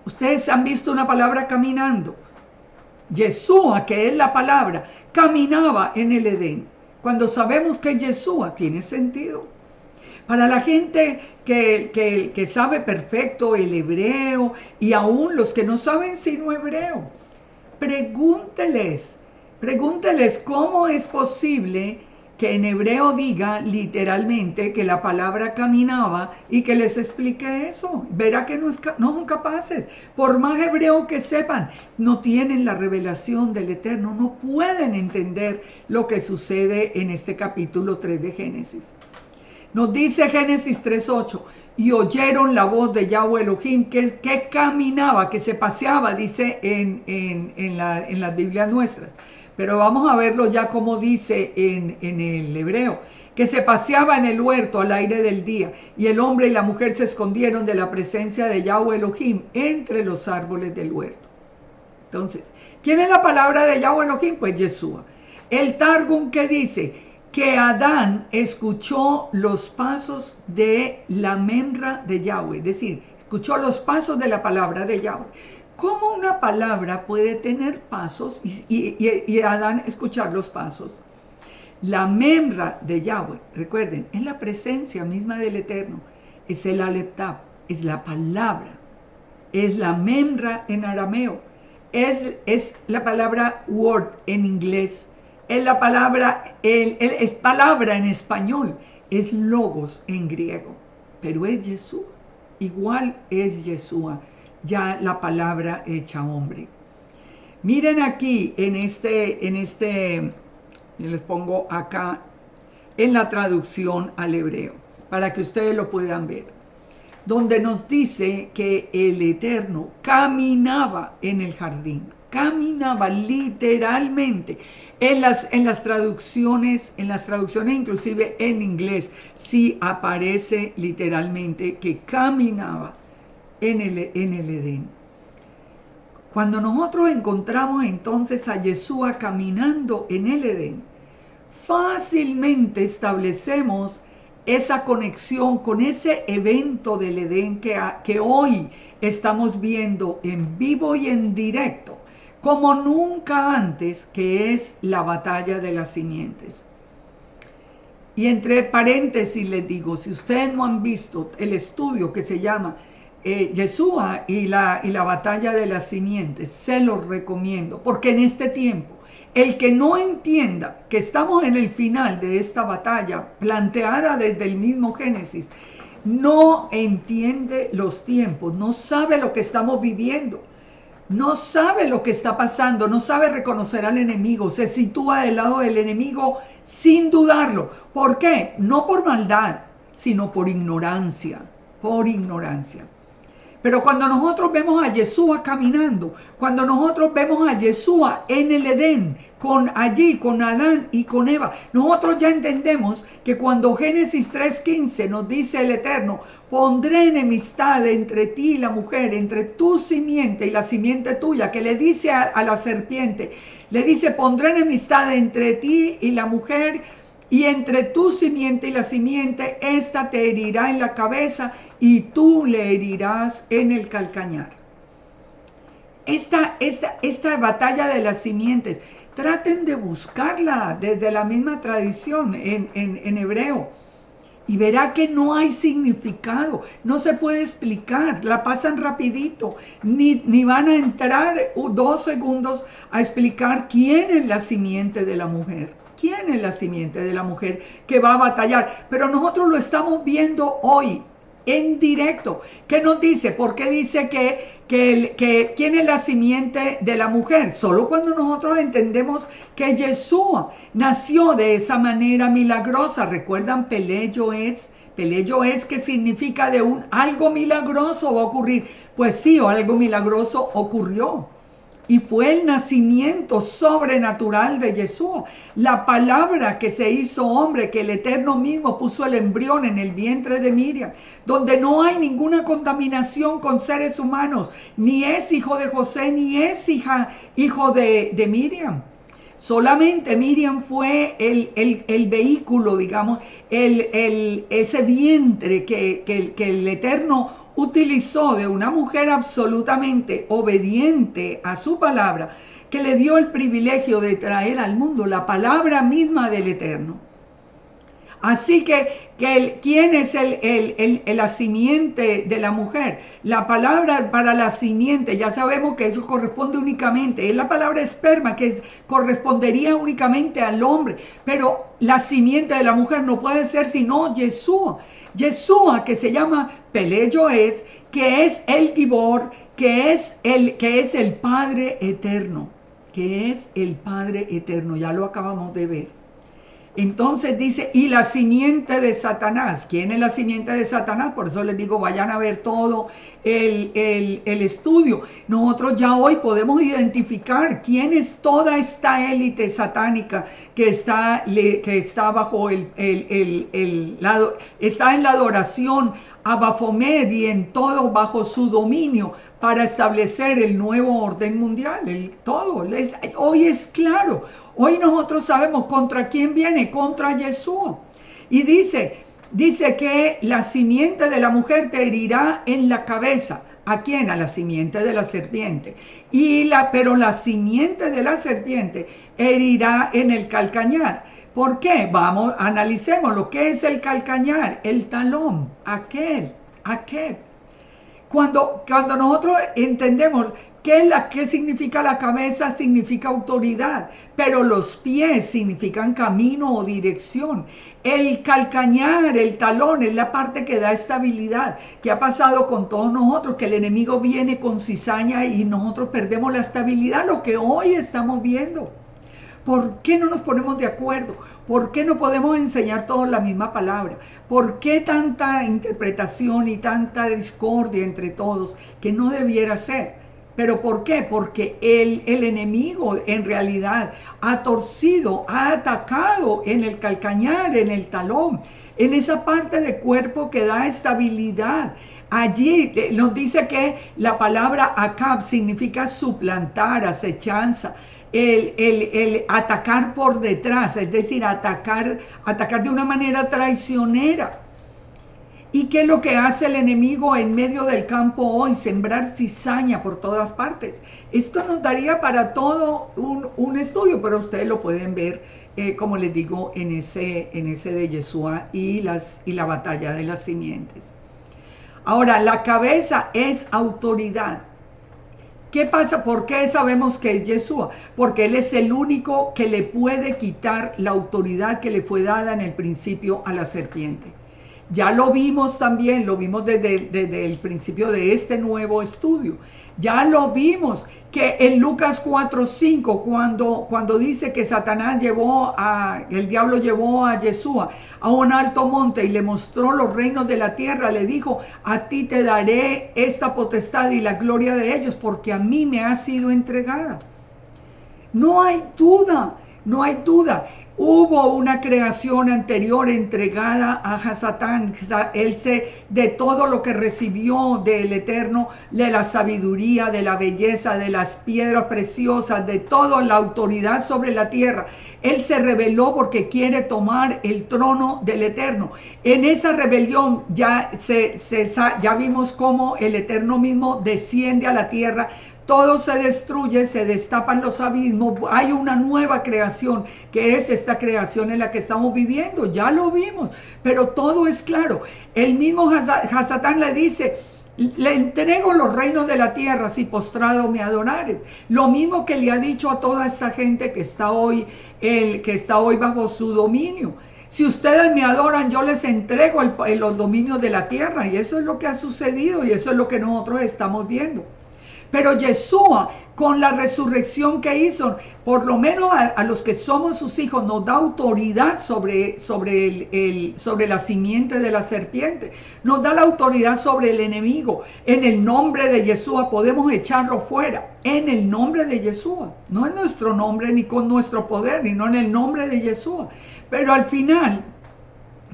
Ustedes han visto una palabra caminando. Yeshua, que es la palabra, caminaba en el Edén. Cuando sabemos que Yeshua tiene sentido. Para la gente que sabe perfecto el hebreo y aún los que no saben sino hebreo, pregúnteles cómo es posible que en hebreo diga literalmente que la palabra caminaba y que les explique eso. Verá que no son capaces. Por más hebreo que sepan, no tienen la revelación del Eterno, no pueden entender lo que sucede en este capítulo 3 de Génesis. Nos dice Génesis 3:8, y oyeron la voz de Yahweh Elohim que caminaba, que se paseaba, dice en las Biblias nuestras. Pero vamos a verlo ya como dice en el hebreo, que se paseaba en el huerto al aire del día, y el hombre y la mujer se escondieron de la presencia de Yahweh Elohim entre los árboles del huerto. Entonces, ¿quién es la palabra de Yahweh Elohim? Pues Yeshua. El Targum que dice que Adán escuchó los pasos de la memra de Yahweh, es decir, escuchó los pasos de la palabra de Yahweh. ¿Cómo una palabra puede tener pasos y Adán escuchar los pasos? La memra de Yahweh, recuerden, es la presencia misma del Eterno, es el Aleptab, es la palabra, es la memra en arameo, es la palabra word en inglés, es la palabra, es palabra en español, es logos en griego, pero es Yeshua, igual es Yeshua, ya la palabra hecha hombre. Miren aquí en les pongo acá en la traducción al hebreo, para que ustedes lo puedan ver, donde nos dice que el Eterno caminaba en el jardín, caminaba literalmente. En las traducciones inclusive en inglés, sí aparece literalmente que caminaba en el Edén. Cuando nosotros encontramos entonces a Yeshua caminando en el Edén, fácilmente establecemos esa conexión con ese evento del Edén que hoy estamos viendo en vivo y en directo, como nunca antes, que es la batalla de las simientes. Y entre paréntesis les digo, si ustedes no han visto el estudio que se llama Yeshua y la batalla de las simientes, se los recomiendo, porque en este tiempo, el que no entienda que estamos en el final de esta batalla planteada desde el mismo Génesis, no entiende los tiempos, no sabe lo que estamos viviendo, no sabe lo que está pasando, no sabe reconocer al enemigo, se sitúa del lado del enemigo sin dudarlo. ¿Por qué? No por maldad, sino por ignorancia, Pero cuando nosotros vemos a Yeshua caminando, cuando nosotros vemos a Yeshua en el Edén, con Adán y con Eva, nosotros ya entendemos que cuando Génesis 3:15 nos dice el Eterno, pondré enemistad entre ti y la mujer, entre tu simiente y la simiente tuya, que le dice a la serpiente, le dice, pondré enemistad entre ti y la mujer, y entre tu simiente y la simiente, esta te herirá en la cabeza y tú le herirás en el calcañar. Esta batalla de las simientes, traten de buscarla desde la misma tradición en hebreo y verá que no hay significado, no se puede explicar, la pasan rapidito, ni van a entrar 2 segundos a explicar quién es la simiente de la mujer. ¿Quién es la simiente de la mujer que va a batallar? Pero nosotros lo estamos viendo hoy en directo. ¿Qué nos dice? ¿Por qué dice que quién es la simiente de la mujer? Solo cuando nosotros entendemos que Yeshua nació de esa manera milagrosa. ¿Recuerdan Pelé Yoetz? Pelé Yoetz, que significa de algo milagroso va a ocurrir. Pues sí, algo milagroso ocurrió. Y fue el nacimiento sobrenatural de Yeshua, la palabra que se hizo hombre, que el Eterno mismo puso el embrión en el vientre de Miriam, donde no hay ninguna contaminación con seres humanos, ni es hijo de José, ni es hijo de Miriam. Solamente Miriam fue el vehículo, digamos, ese vientre que el Eterno utilizó de una mujer absolutamente obediente a su palabra, que le dio el privilegio de traer al mundo la palabra misma del Eterno. Así que ¿quién es la simiente de la mujer? La palabra para la simiente, ya sabemos que eso corresponde únicamente, es la palabra esperma, que correspondería únicamente al hombre, pero la simiente de la mujer no puede ser sino Yeshua. Yeshua, que se llama Pelé Yoetz, que es el Gibor, que es el Padre eterno, que es el Padre eterno, ya lo acabamos de ver. Entonces dice, y la simiente de Satanás. ¿Quién es la simiente de Satanás? Por eso les digo, vayan a ver todo el estudio. Nosotros ya hoy podemos identificar quién es toda esta élite satánica que está bajo está en la adoración a Baphomet y en todo bajo su dominio para establecer el nuevo orden mundial. Hoy es claro. Hoy nosotros sabemos contra quién viene, contra Yeshua. Y dice que la simiente de la mujer te herirá en la cabeza. ¿A quién? A la simiente de la serpiente. Pero la simiente de la serpiente herirá en el calcañar. ¿Por qué? Vamos, analicemos lo que es el calcañar, el talón, aquel. Cuando nosotros entendemos qué significa la cabeza, significa autoridad, pero los pies significan camino o dirección. El calcañar, el talón, es la parte que da estabilidad. ¿Qué ha pasado con todos nosotros? Que el enemigo viene con cizaña y nosotros perdemos la estabilidad, lo que hoy estamos viendo. ¿Por qué no nos ponemos de acuerdo? ¿Por qué no podemos enseñar todos la misma palabra? ¿Por qué tanta interpretación y tanta discordia entre todos que no debiera ser? ¿Pero por qué? Porque el enemigo en realidad ha torcido, ha atacado en el calcañar, en el talón, en esa parte del cuerpo que da estabilidad. Allí nos dice que la palabra acab significa suplantar, acechanza. El atacar por detrás, es decir, atacar de una manera traicionera. ¿Y qué es lo que hace el enemigo en medio del campo hoy? Sembrar cizaña por todas partes. Esto nos daría para todo un estudio, pero ustedes lo pueden ver, como les digo, en ese de Yeshua y la batalla de las simientes. Ahora, la cabeza es autoridad. ¿Qué pasa? ¿Por qué sabemos que es Yeshua? Porque Él es el único que le puede quitar la autoridad que le fue dada en el principio a la serpiente. Ya lo vimos también, lo vimos desde el principio de este nuevo estudio. Ya lo vimos que en Lucas 4:5, cuando dice que el diablo llevó a Yeshua a un alto monte y le mostró los reinos de la tierra, le dijo, a ti te daré esta potestad y la gloria de ellos, porque a mí me ha sido entregada. No hay duda. Hubo una creación anterior entregada a Hasatán. Él de todo lo que recibió del Eterno, de la sabiduría, de la belleza, de las piedras preciosas, de toda la autoridad sobre la tierra. Él se rebeló porque quiere tomar el trono del Eterno. En esa rebelión ya vimos cómo el Eterno mismo desciende a la tierra. Todo se destruye, se destapan los abismos, hay una nueva creación, que es esta creación en la que estamos viviendo, ya lo vimos, pero todo es claro. El mismo Hasatán le dice, Le entrego los reinos de la tierra si postrado me adorares. Lo mismo que le ha dicho a toda esta gente que está hoy bajo su dominio. Si ustedes me adoran, yo les entrego los dominios de la tierra. Y eso es lo que ha sucedido y eso es lo que nosotros estamos viendo. Pero Yeshua, con la resurrección que hizo, por lo menos a los que somos sus hijos, nos da autoridad sobre la simiente de la serpiente. Nos da la autoridad sobre el enemigo. En el nombre de Yeshua podemos echarlo fuera. En el nombre de Yeshua. No en nuestro nombre ni con nuestro poder, sino en el nombre de Yeshua. Pero al final,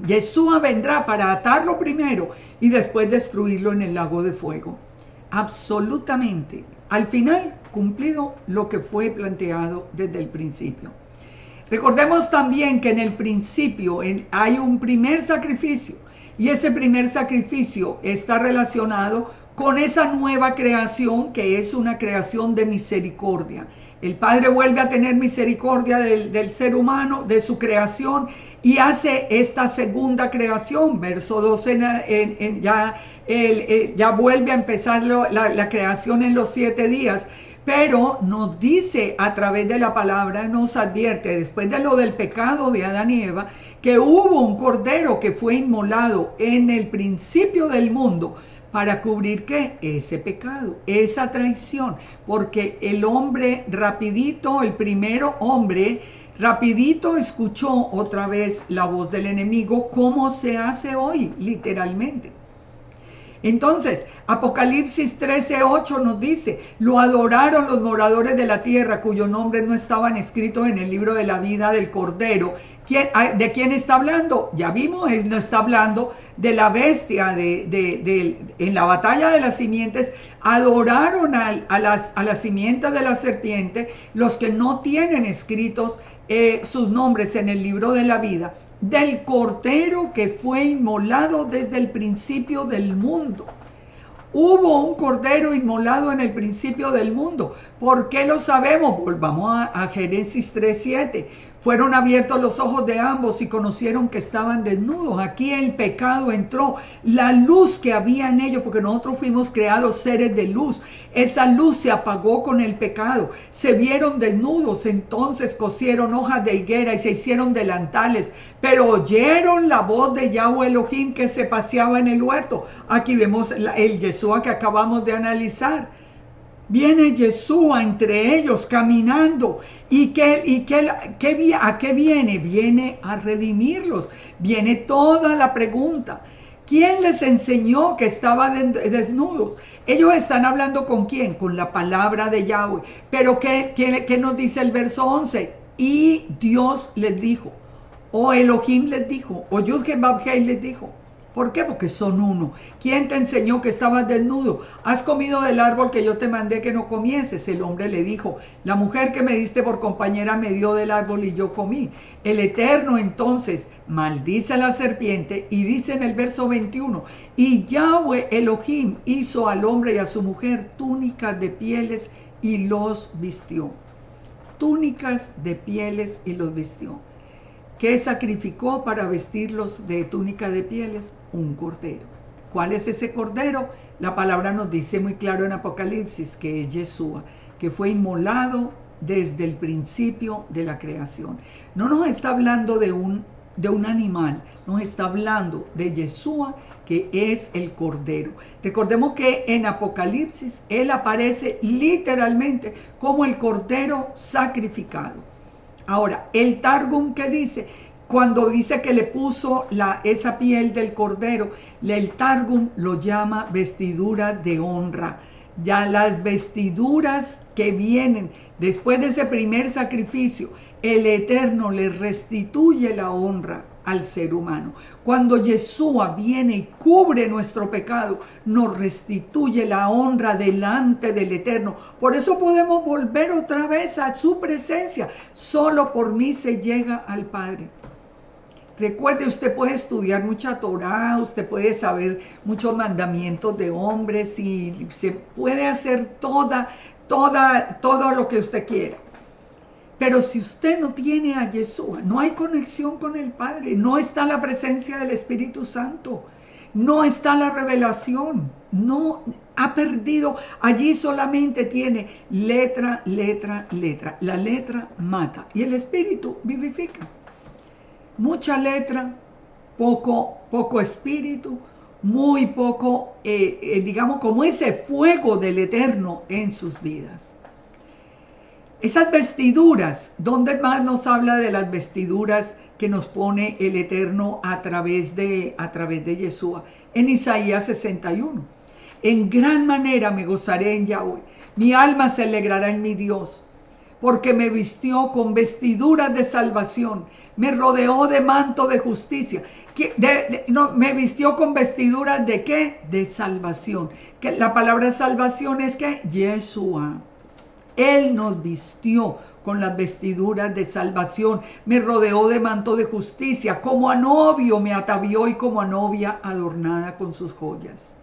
Yeshua vendrá para atarlo primero y después destruirlo en el lago de fuego. Absolutamente, al final cumplido lo que fue planteado desde el principio. Recordemos también que en el principio hay un primer sacrificio y ese primer sacrificio está relacionado con esa nueva creación que es una creación de misericordia. El Padre vuelve a tener misericordia del ser humano, de su creación, y hace esta segunda creación. Verso 12, ya vuelve a empezar la creación en los 7 días, pero nos dice a través de la palabra, nos advierte, después de lo del pecado de Adán y Eva, que hubo un cordero que fue inmolado en el principio del mundo, ¿para cubrir qué? Ese pecado, esa traición, porque el hombre rapidito, el primero hombre, rapidito escuchó otra vez la voz del enemigo, como se hace hoy, literalmente. Entonces, Apocalipsis 13:8 nos dice, lo adoraron los moradores de la tierra, cuyos nombres no estaban escritos en el libro de la vida del Cordero. ¿De quién está hablando? Ya vimos, él no está hablando de la bestia, en la batalla de las simientes, adoraron a las simientes de la serpiente, los que no tienen escritos sus nombres en el libro de la vida, del Cordero que fue inmolado desde el principio del mundo. Hubo un cordero inmolado en el principio del mundo. ¿Por qué lo sabemos? Volvamos a Génesis 3:7. Fueron abiertos los ojos de ambos y conocieron que estaban desnudos. Aquí el pecado entró. La luz que había en ellos, porque nosotros fuimos creados seres de luz. Esa luz se apagó con el pecado. Se vieron desnudos, entonces cosieron hojas de higuera y se hicieron delantales. Pero oyeron la voz de Yahweh Elohim que se paseaba en el huerto. Aquí vemos el Yeshua que acabamos de analizar. Viene Yeshua entre ellos caminando. ¿A qué viene? Viene a redimirlos. Viene toda la pregunta. ¿Quién les enseñó que estaban desnudos? Ellos están hablando ¿con quién? Con la palabra de Yahweh. Pero ¿qué nos dice el verso 11? Y Dios les dijo, o Elohim les dijo, o Yud-Heh-Vav-Heh les dijo. ¿Por qué? Porque son uno. ¿Quién te enseñó que estabas desnudo? ¿Has comido del árbol que yo te mandé que no comieses? El hombre le dijo, la mujer que me diste por compañera me dio del árbol y yo comí. El Eterno entonces maldice a la serpiente y dice en el verso 21, y Yahweh Elohim hizo al hombre y a su mujer túnicas de pieles y los vistió. Túnicas de pieles y los vistió. ¿Qué sacrificó para vestirlos de túnica de pieles? Un cordero. ¿Cuál es ese cordero? La palabra nos dice muy claro en Apocalipsis que es Yeshua, que fue inmolado desde el principio de la creación. No nos está hablando de un animal, nos está hablando de Yeshua, que es el cordero. Recordemos que en Apocalipsis él aparece literalmente como el cordero sacrificado. Ahora, el Targum que dice, cuando dice que le puso esa piel del cordero, el Targum lo llama vestidura de honra. Ya las vestiduras que vienen después de ese primer sacrificio, el Eterno le restituye la honra al ser humano. Cuando Yeshua viene y cubre nuestro pecado, nos restituye la honra delante del Eterno. Por eso podemos volver otra vez a su presencia. Solo por mí se llega al Padre. Recuerde, usted puede estudiar mucha Torá, usted puede saber muchos mandamientos de hombres y se puede hacer todo lo que usted quiera. Pero si usted no tiene a Yeshua, no hay conexión con el Padre, no está la presencia del Espíritu Santo. no está la revelación, no ha perdido, allí solamente tiene letra, letra, letra. La letra mata y el espíritu vivifica. Mucha letra, poco espíritu, muy poco, digamos, como ese fuego del Eterno en sus vidas. Esas vestiduras, ¿dónde más nos habla de las vestiduras que nos pone el Eterno a través de Yeshua? En Isaías 61. En gran manera me gozaré en Yahweh, mi alma se alegrará en mi Dios, porque me vistió con vestiduras de salvación, me rodeó de manto de justicia. Me vistió con vestiduras de ¿qué? De salvación. Que la palabra salvación es que Yeshua. Él nos vistió con las vestiduras de salvación, me rodeó de manto de justicia, como a novio me atavió y como a novia adornada con sus joyas.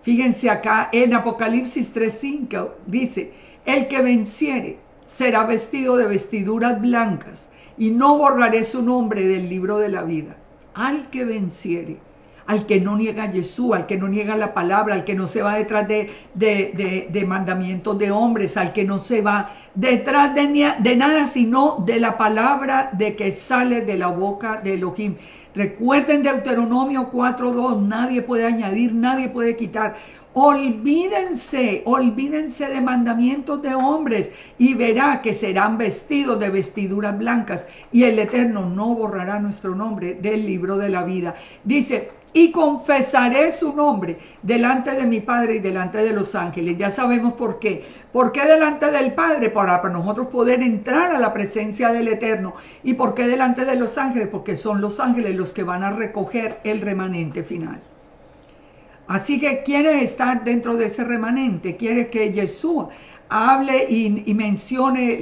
Fíjense acá en Apocalipsis 3:5 dice, el que venciere será vestido de vestiduras blancas y no borraré su nombre del libro de la vida. Al que venciere, al que no niega a Jesús, al que no niega la palabra, al que no se va detrás de mandamientos de hombres, al que no se va detrás de nada sino de la palabra de que sale de la boca de Elohim. Recuerden Deuteronomio 4:2, nadie puede añadir, nadie puede quitar. Olvídense de mandamientos de hombres y verá que serán vestidos de vestiduras blancas y el Eterno no borrará nuestro nombre del libro de la vida. Dice, y confesaré su nombre delante de mi Padre y delante de los ángeles. Ya sabemos por qué. ¿Por qué delante del Padre? Para nosotros poder entrar a la presencia del Eterno. ¿Y por qué delante de los ángeles? Porque son los ángeles los que van a recoger el remanente final. Así que quiere estar dentro de ese remanente, quiere que Jesús hable y mencione,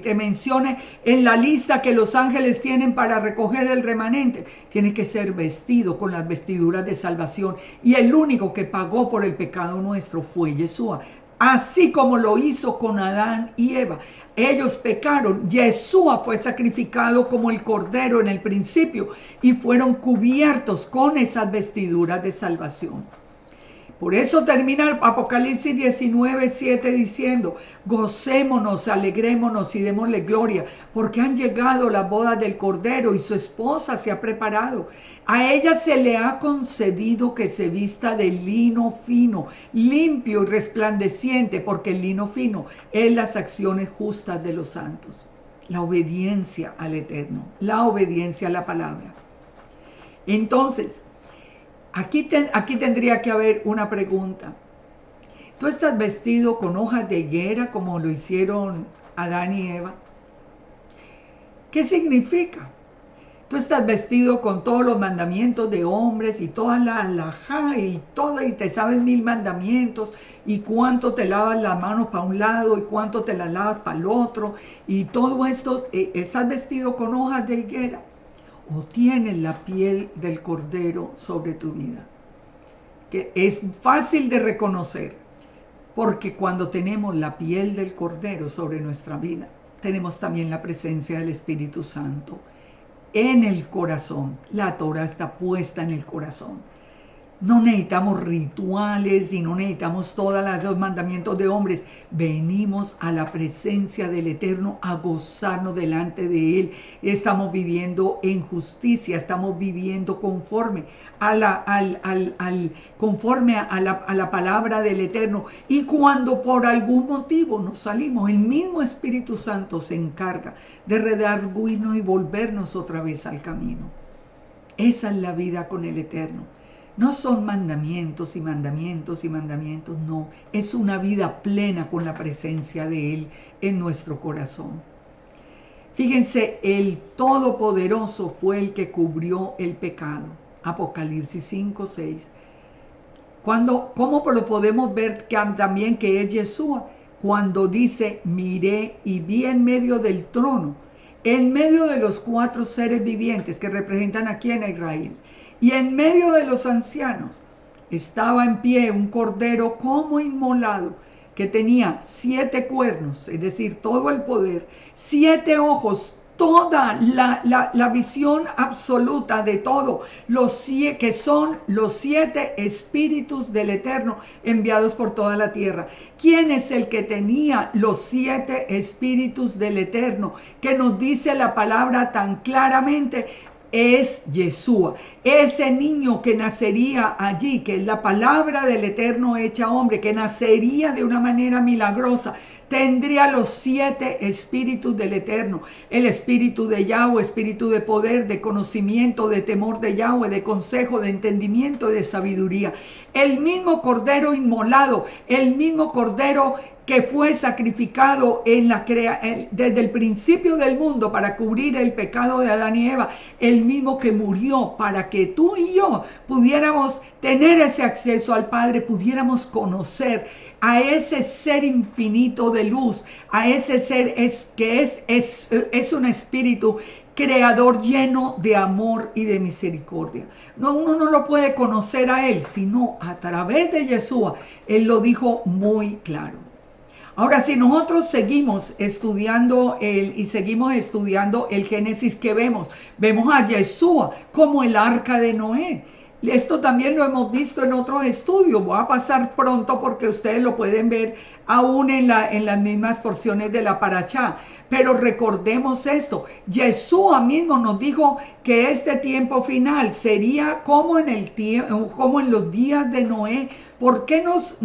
te mencione en la lista que los ángeles tienen para recoger el remanente. Tiene que ser vestido con las vestiduras de salvación. Y el único que pagó por el pecado nuestro fue Yeshua. Así como lo hizo con Adán y Eva. Ellos pecaron. Yeshua fue sacrificado como el cordero en el principio y fueron cubiertos con esas vestiduras de salvación. Por eso termina el Apocalipsis 19:7 diciendo, gocémonos, alegrémonos y démosle gloria, porque han llegado las bodas del Cordero y su esposa se ha preparado. A ella se le ha concedido que se vista de lino fino, limpio y resplandeciente, porque el lino fino es las acciones justas de los santos. La obediencia al Eterno, la obediencia a la palabra. Entonces, Aquí tendría que haber una pregunta. ¿Tú estás vestido con hojas de higuera como lo hicieron Adán y Eva? ¿Qué significa? Tú estás vestido con todos los mandamientos de hombres y toda la halajá y te sabes 1000 mandamientos y cuánto te lavas las manos para un lado y cuánto te las lavas para el otro y todo esto, ¿estás vestido con hojas de higuera? ¿O tienes la piel del Cordero sobre tu vida? Que es fácil de reconocer, porque cuando tenemos la piel del Cordero sobre nuestra vida, tenemos también la presencia del Espíritu Santo en el corazón. La Torah está puesta en el corazón. No necesitamos rituales y no necesitamos todos los mandamientos de hombres. Venimos a la presencia del Eterno a gozarnos delante de Él. Estamos viviendo en justicia, estamos viviendo conforme a la palabra del Eterno. Y cuando por algún motivo nos salimos, el mismo Espíritu Santo se encarga de redarguirnos y volvernos otra vez al camino. Esa es la vida con el Eterno. No son mandamientos y mandamientos y mandamientos, no. Es una vida plena con la presencia de Él en nuestro corazón. Fíjense, el Todopoderoso fue el que cubrió el pecado. Apocalipsis 5:6. ¿Cómo lo podemos ver también que es Yeshua? Cuando dice, miré y vi en medio del trono, en medio de los 4 seres vivientes que representan aquí en Israel, y en medio de los ancianos estaba en pie un cordero como inmolado, que tenía 7 cuernos, es decir, todo el poder, 7 ojos, toda la visión absoluta de todo, que son los 7 espíritus del Eterno enviados por toda la tierra. ¿Quién es el que tenía los 7 espíritus del Eterno? Que nos dice la palabra tan claramente. Es Yeshua, ese niño que nacería allí, que es la palabra del Eterno hecha hombre, que nacería de una manera milagrosa, tendría los 7 espíritus del Eterno: el espíritu de Yahweh, espíritu de poder, de conocimiento, de temor de Yahweh, de consejo, de entendimiento y de sabiduría. El mismo cordero inmolado, el mismo cordero que fue sacrificado desde el principio del mundo para cubrir el pecado de Adán y Eva, el mismo que murió para que tú y yo pudiéramos tener ese acceso al Padre, pudiéramos conocer a ese ser infinito de luz, a ese ser que es un espíritu creador lleno de amor y de misericordia. No, uno no lo puede conocer a Él, sino a través de Yeshua. Él lo dijo muy claro. Ahora, si nosotros seguimos estudiando el Génesis, ¿qué vemos? Vemos a Yeshua como el arca de Noé. Esto también lo hemos visto en otros estudios. Voy a pasar pronto porque ustedes lo pueden ver aún en las mismas porciones de la Parashá. Pero recordemos esto. Yeshua mismo nos dijo que este tiempo final sería como en los días de Noé. ¿Por qué nos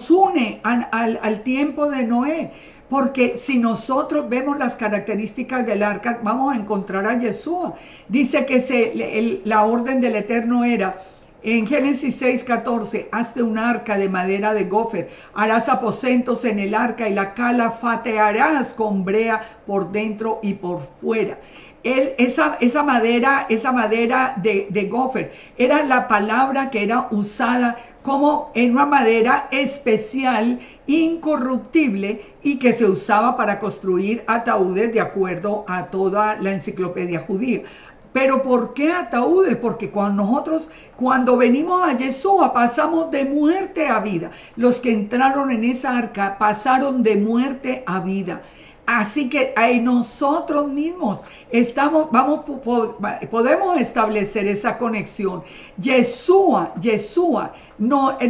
une al tiempo de Noé? Porque si nosotros vemos las características del arca, vamos a encontrar a Yeshua. Dice que la orden del Eterno era, en Génesis 6:14, hazte un arca de madera de gofer, harás aposentos en el arca y la calafatearás con brea por dentro y por fuera. Esa madera de gofer era la palabra que era usada como en una madera especial, incorruptible, y que se usaba para construir ataúdes de acuerdo a toda la enciclopedia judía. Pero ¿por qué ataúdes? Porque cuando venimos a Yeshua, pasamos de muerte a vida. Los que entraron en esa arca pasaron de muerte a vida. Así que nosotros mismos podemos establecer esa conexión. Yeshua nos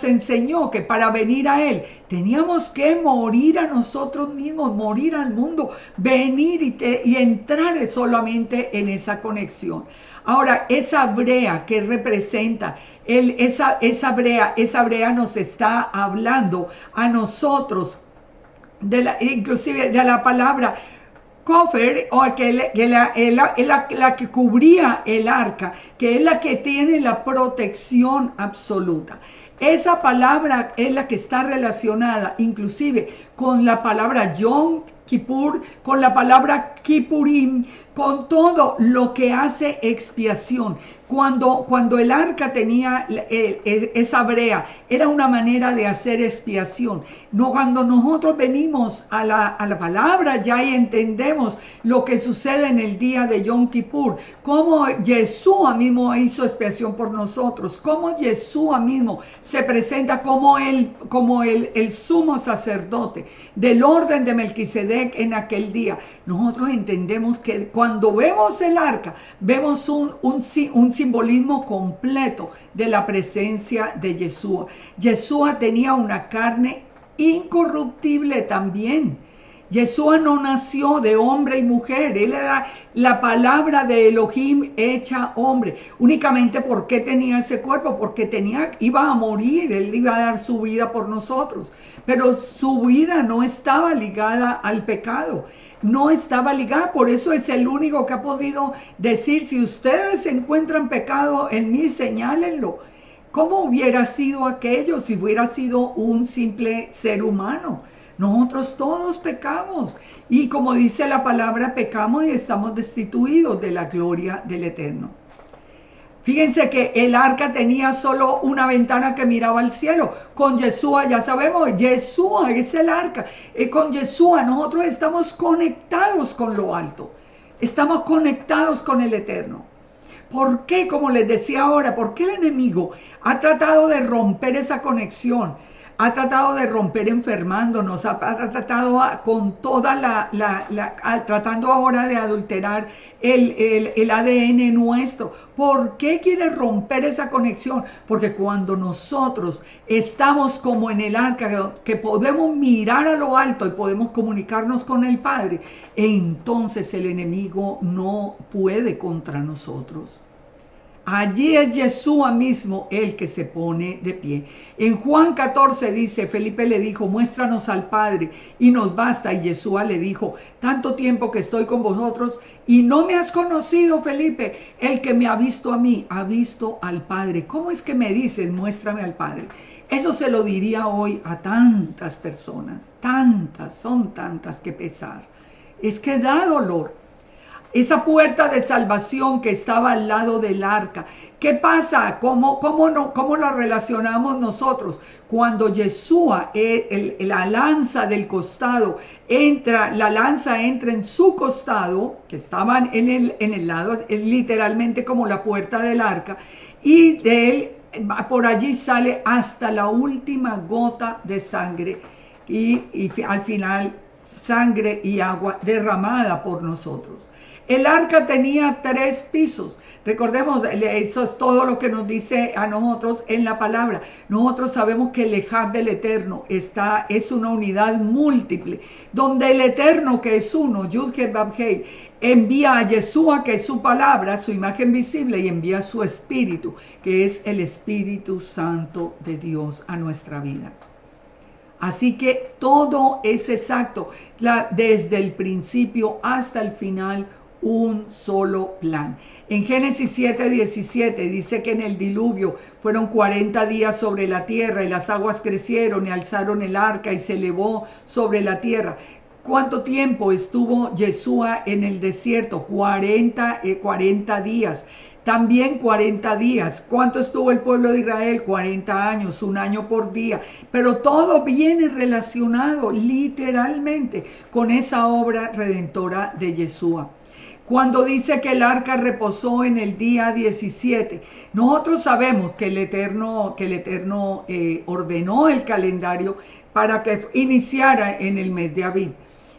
enseñó que para venir a Él teníamos que morir a nosotros mismos, morir al mundo, venir y entrar solamente en esa conexión. Ahora, esa brea que representa, esa brea nos está hablando a nosotros, inclusive de la palabra cofer, o la que cubría el arca, que es la que tiene la protección absoluta. Esa palabra es la que está relacionada inclusive con la palabra Yom Kippur, con la palabra Kippurim, con todo lo que hace expiación. Cuando el arca tenía esa brea, era una manera de hacer expiación. No, cuando nosotros venimos a la palabra ya y entendemos lo que sucede en el día de Yom Kippur, cómo Yeshua mismo hizo expiación por nosotros, cómo Yeshua mismo se presenta como el sumo sacerdote del orden de Melquisedec en aquel día. Nosotros entendemos que cuando vemos el arca, vemos un simbolismo completo de la presencia de Yeshua. Yeshua tenía una carne incorruptible también. Yeshua no nació de hombre y mujer. Él era la palabra de Elohim hecha hombre. Únicamente, ¿por qué tenía ese cuerpo? Porque iba a morir. Él iba a dar su vida por nosotros. Pero su vida no estaba ligada al pecado. No estaba ligada. Por eso es el único que ha podido decir, si ustedes encuentran pecado en mí, señálenlo. ¿Cómo hubiera sido aquello si hubiera sido un simple ser humano? Nosotros todos pecamos y, como dice la palabra, pecamos y estamos destituidos de la gloria del Eterno. Fíjense que el arca tenía solo una ventana que miraba al cielo. Con Yeshua, ya sabemos, Yeshua es el arca. Con Yeshua nosotros estamos conectados con lo alto. Estamos conectados con el Eterno. ¿Por qué? Como les decía ahora, ¿por qué el enemigo ha tratado de romper esa conexión? ha tratado de romper enfermándonos, ha tratado con toda tratando ahora de adulterar el ADN nuestro. ¿Por qué quiere romper esa conexión? Porque cuando nosotros estamos como en el arca, que podemos mirar a lo alto y podemos comunicarnos con el Padre, entonces el enemigo no puede contra nosotros. Allí es Yeshua mismo el que se pone de pie. En Juan 14 dice, Felipe le dijo, muéstranos al Padre y nos basta. Y Yeshua le dijo, tanto tiempo que estoy con vosotros y no me has conocido, Felipe. El que me ha visto a mí, ha visto al Padre. ¿Cómo es que me dices, muéstrame al Padre? Eso se lo diría hoy a tantas personas, son tantas que pesar. Es que da dolor. Esa puerta de salvación que estaba al lado del arca. ¿Qué pasa? ¿Cómo la relacionamos nosotros? Cuando Yeshua, la lanza del costado, la lanza entra en su costado, que estaban en el lado, es literalmente como la puerta del arca, y de él, por allí sale hasta la última gota de sangre, y al final sangre y agua derramada por nosotros. El arca tenía 3 pisos. Recordemos, eso es todo lo que nos dice a nosotros en la palabra. Nosotros sabemos que el Ejad del Eterno es una unidad múltiple, donde el Eterno, que es uno, Yud-Heh-Vav-Heh, envía a Yeshua, que es su palabra, su imagen visible, y envía su Espíritu, que es el Espíritu Santo de Dios a nuestra vida. Así que todo es exacto, desde el principio hasta el final, un solo plan. En Génesis 7:17 dice que en el diluvio fueron 40 días sobre la tierra y las aguas crecieron y alzaron el arca y se elevó sobre la tierra. ¿Cuánto tiempo estuvo Yeshua en el desierto? 40 días. También 40 días. ¿Cuánto estuvo el pueblo de Israel? 40 años, 1 año por día. Pero todo viene relacionado literalmente con esa obra redentora de Yeshua. Cuando dice que el arca reposó en el día 17, nosotros sabemos que el Eterno ordenó el calendario para que iniciara en el mes de Abib.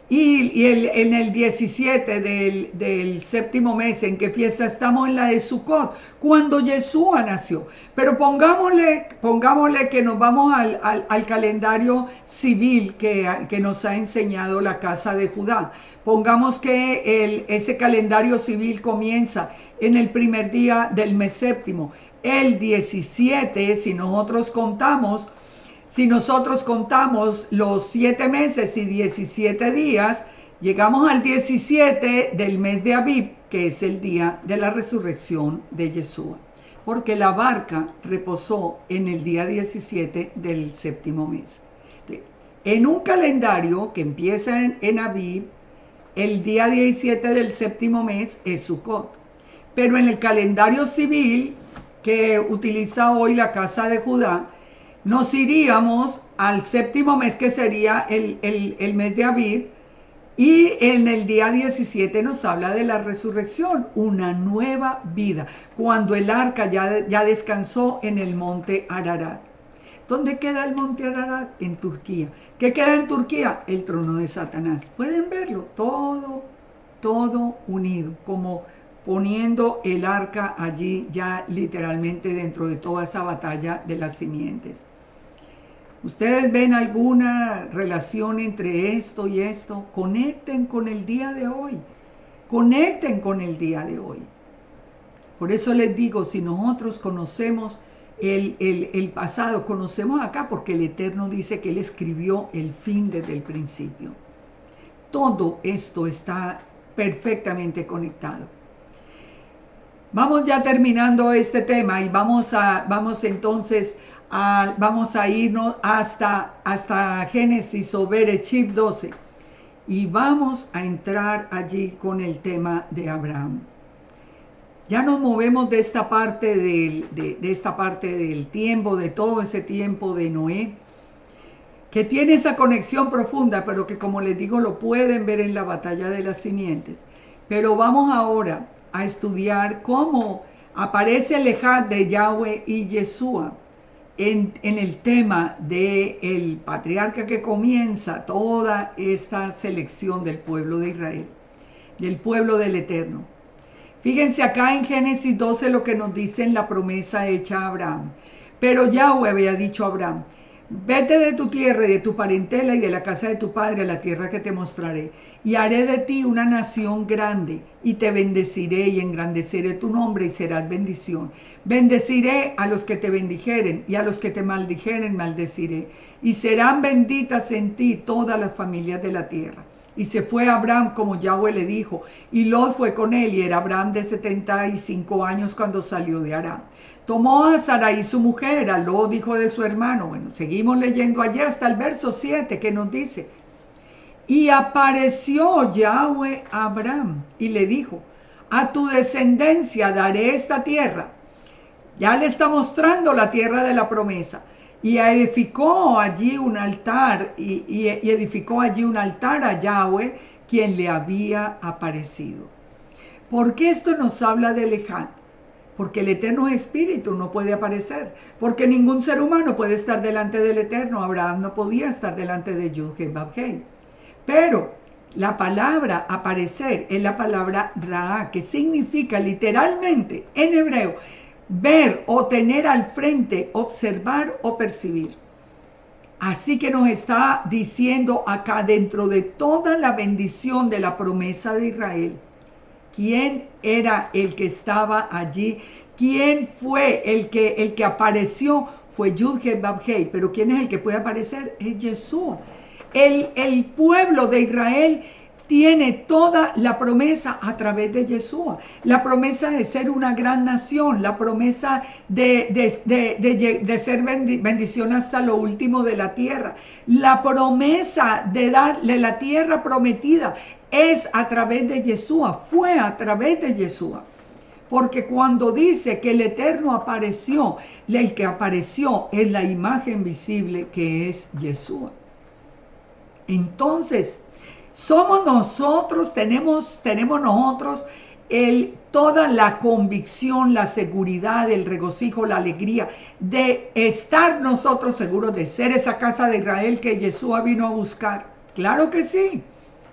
Y en el 17 del séptimo mes, ¿en qué fiesta estamos? En la de Sukkot, cuando Yeshua nació. Pero pongámosle que nos vamos al calendario civil que nos ha enseñado la casa de Judá. Pongamos que ese calendario civil comienza en el primer día del mes séptimo. El 17, si nosotros contamos los 7 meses y 17 días, llegamos al 17 del mes de Abib, que es el día de la resurrección de Yeshua, porque la barca reposó en el día 17 del séptimo mes. En un calendario que empieza en Abib, el día 17 del séptimo mes es Sukkot, pero en el calendario civil que utiliza hoy la casa de Judá, nos iríamos al séptimo mes, que sería el mes de Abib, y en el día 17 nos habla de la resurrección, una nueva vida, cuando el arca ya descansó en el monte Ararat. ¿Dónde queda el monte Ararat? En Turquía. ¿Qué queda en Turquía? El trono de Satanás. Pueden verlo, todo unido, como poniendo el arca allí ya literalmente dentro de toda esa batalla de las simientes. ¿Ustedes ven alguna relación entre esto y esto? Conecten con el día de hoy. Conecten con el día de hoy. Por eso les digo, si nosotros conocemos el pasado, conocemos acá, porque el Eterno dice que Él escribió el fin desde el principio. Todo esto está perfectamente conectado. Vamos ya terminando este tema y vamos entonces a irnos hasta Génesis o Bereshit 12 y vamos a entrar allí con el tema de Abraham. Ya nos movemos de esta parte del tiempo, de todo ese tiempo de Noé, que tiene esa conexión profunda, pero que, como les digo, lo pueden ver en la batalla de las simientes. Pero vamos ahora a estudiar cómo aparece el Ejad de Yahweh y Yeshua. en el tema del patriarca que comienza toda esta selección del pueblo de Israel, del pueblo del Eterno. Fíjense acá en Génesis 12 lo que nos dice en la promesa hecha a Abraham. Pero Yahweh había dicho a Abraham: vete de tu tierra y de tu parentela y de la casa de tu padre a la tierra que te mostraré, y haré de ti una nación grande, y te bendeciré y engrandeceré tu nombre y serás bendición. Bendeciré a los que te bendijeren, y a los que te maldijeren maldeciré, y serán benditas en ti todas las familias de la tierra. Y se fue Abraham como Yahweh le dijo, y Lot fue con él, y era Abraham de 75 años cuando salió de Aram. Tomó a Sarai su mujer, a Lot hijo de su hermano. Bueno, seguimos leyendo allá hasta el verso 7 que nos dice: y apareció Yahweh a Abraham y le dijo: a tu descendencia daré esta tierra. Ya le está mostrando la tierra de la promesa. Y edificó allí un altar, y edificó allí un altar a Yahweh, quien le había aparecido. ¿Por qué esto nos habla de Ejad? Porque el Eterno es espíritu, no puede aparecer. Porque ningún ser humano puede estar delante del Eterno. Abraham no podía estar delante de Yud-Heh-Vav-Heh. Pero la palabra aparecer es la palabra Ra, que significa literalmente en hebreo ver o tener al frente, observar o percibir. Así que nos está diciendo acá, dentro de toda la bendición de la promesa de Israel, ¿quién era el que estaba allí? ¿Quién fue el que apareció? Fue Yud-Heh-Vav-Heh. Pero ¿quién es el que puede aparecer? Es Yeshua. El pueblo de Israel tiene toda la promesa a través de Yeshua. La promesa de ser una gran nación, la promesa de ser bendición hasta lo último de la tierra. La promesa de darle la tierra prometida es a través de Yeshua, fue a través de Yeshua. Porque cuando dice que el Eterno apareció, el que apareció es la imagen visible que es Yeshua. Entonces, somos nosotros, tenemos nosotros toda la convicción, la seguridad, el regocijo, la alegría de estar nosotros seguros de ser esa casa de Israel que Yeshua vino a buscar. Claro que sí.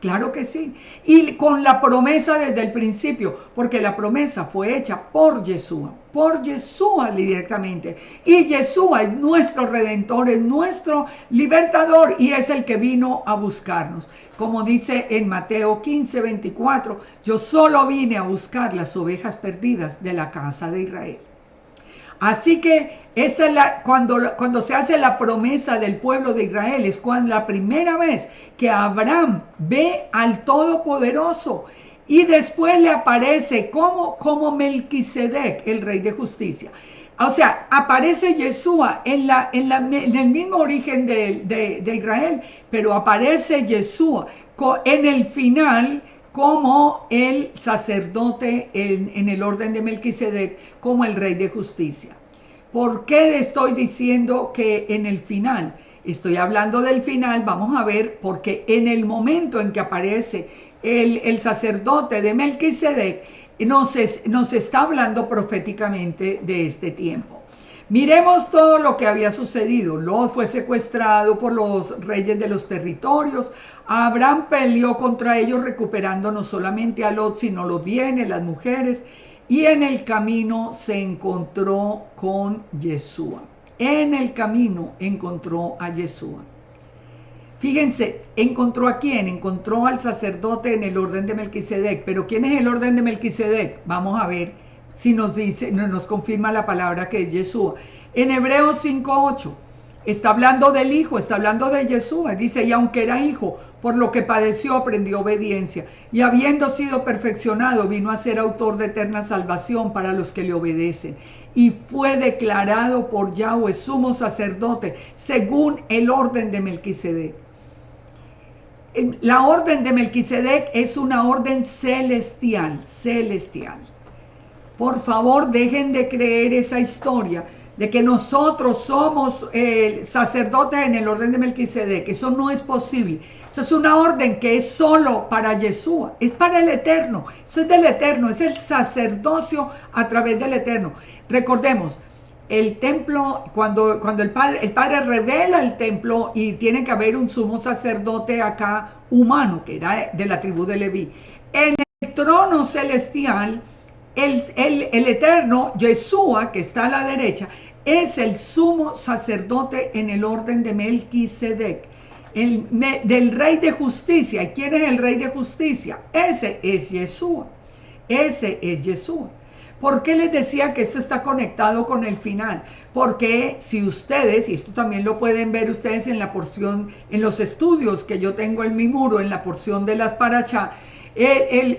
Claro que sí. Y con la promesa desde el principio, porque la promesa fue hecha por Yeshua directamente. Y Yeshua es nuestro Redentor, es nuestro libertador y es el que vino a buscarnos. Como dice en Mateo 15:24, yo solo vine a buscar las ovejas perdidas de la casa de Israel. Así que esta es cuando se hace la promesa del pueblo de Israel, es cuando la primera vez que Abraham ve al Todopoderoso y después le aparece como Melquisedec, el rey de justicia. O sea, aparece Yeshua en el mismo origen de Israel, pero aparece Yeshua en el final como el sacerdote en el orden de Melquisedec, como el rey de justicia. ¿Por qué estoy diciendo que en el final? Estoy hablando del final, vamos a ver, porque en el momento en que aparece el sacerdote de Melquisedec, nos está hablando proféticamente de este tiempo. Miremos todo lo que había sucedido. Lot fue secuestrado por los reyes de los territorios. Abraham peleó contra ellos, recuperando no solamente a Lot, sino los bienes, las mujeres. Y en el camino se encontró con Yeshua. En el camino encontró a Yeshua. Fíjense, ¿encontró a quién? Encontró al sacerdote en el orden de Melquisedec. ¿Pero quién es el orden de Melquisedec? Vamos a ver si nos confirma la palabra que es Yeshua. En Hebreos 5:8 está hablando del Hijo, está hablando de Yeshua. Dice, y aunque era hijo, por lo que padeció aprendió obediencia. Y habiendo sido perfeccionado, vino a ser autor de eterna salvación para los que le obedecen. Y fue declarado por Yahweh sumo sacerdote, según el orden de Melquisedec. La orden de Melquisedec es una orden celestial. Por favor, dejen de creer esa historia de que nosotros somos sacerdotes en el orden de Melquisedec. Eso no es posible. Eso es una orden que es solo para Yeshua, es para el Eterno. Eso es del Eterno, es el sacerdocio a través del Eterno. Recordemos, el templo, cuando el padre revela el templo y tiene que haber un sumo sacerdote acá humano, que era de la tribu de Leví. En el trono celestial, el eterno Yeshua, que está a la derecha, es el sumo sacerdote en el orden de Melquisedec, del rey de justicia. ¿Y quién es el rey de justicia? Ese es Yeshua. Ese es Yeshua. ¿Por qué les decía que esto está conectado con el final? Porque si ustedes, y esto también lo pueden ver ustedes en la porción, en los estudios que yo tengo en mi muro, en la porción de las parachá, en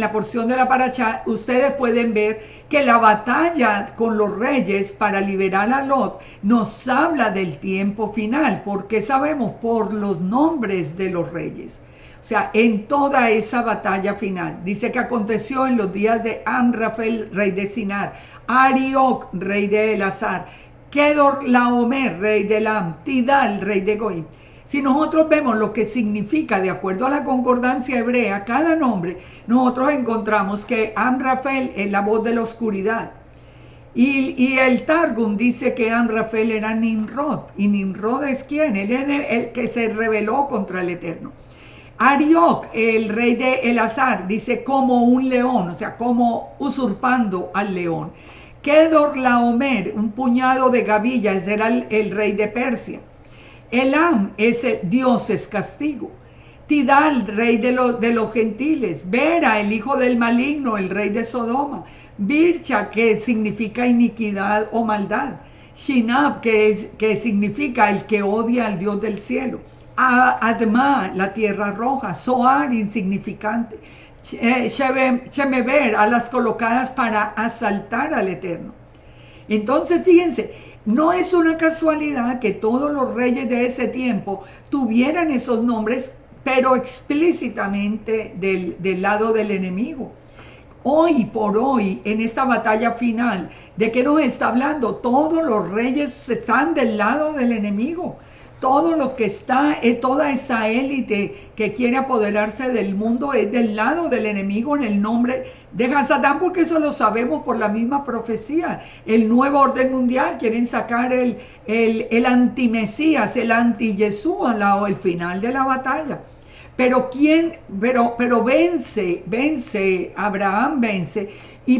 la porción de la parachá, ustedes pueden ver que la batalla con los reyes para liberar a Lot nos habla del tiempo final. ¿Por qué sabemos? Por los nombres de los reyes. O sea, en toda esa batalla final, dice que aconteció en los días de Amrafel, rey de Sinar, Arioc, rey de Elazar, Kedorlaomer, rey de Elam, Tidal, rey de Goim. Si nosotros vemos lo que significa, de acuerdo a la concordancia hebrea, cada nombre, nosotros encontramos que Amrafel es la voz de la oscuridad. Y el Targum dice que Amrafel era Nimrod. ¿Y Nimrod es quién? Él es el que se rebeló contra el Eterno. Arioc, el rey de Elazar, dice como un león, o sea, como usurpando al león. Kedorlaomer, un puñado de gavillas, era el rey de Persia. Elam es Dios es castigo. Tidal, rey de los gentiles. Vera, el hijo del maligno, el rey de Sodoma. Bircha, que significa iniquidad o maldad. Shinab, que significa el que odia al Dios del cielo. Adma, la tierra roja. Zoar, insignificante. Shemeber, alas colocadas para asaltar al Eterno. Entonces, fíjense, no es una casualidad que todos los reyes de ese tiempo tuvieran esos nombres, pero explícitamente del lado del enemigo. Hoy por hoy, en esta batalla final, ¿de qué nos está hablando? Todos los reyes están del lado del enemigo. Todo lo que está, toda esa élite que quiere apoderarse del mundo es del lado del enemigo en el nombre de Hasatán, porque eso lo sabemos por la misma profecía. El nuevo orden mundial, quieren sacar el antimesías, el anti-Yeshua, el final de la batalla. Pero vence, Abraham vence,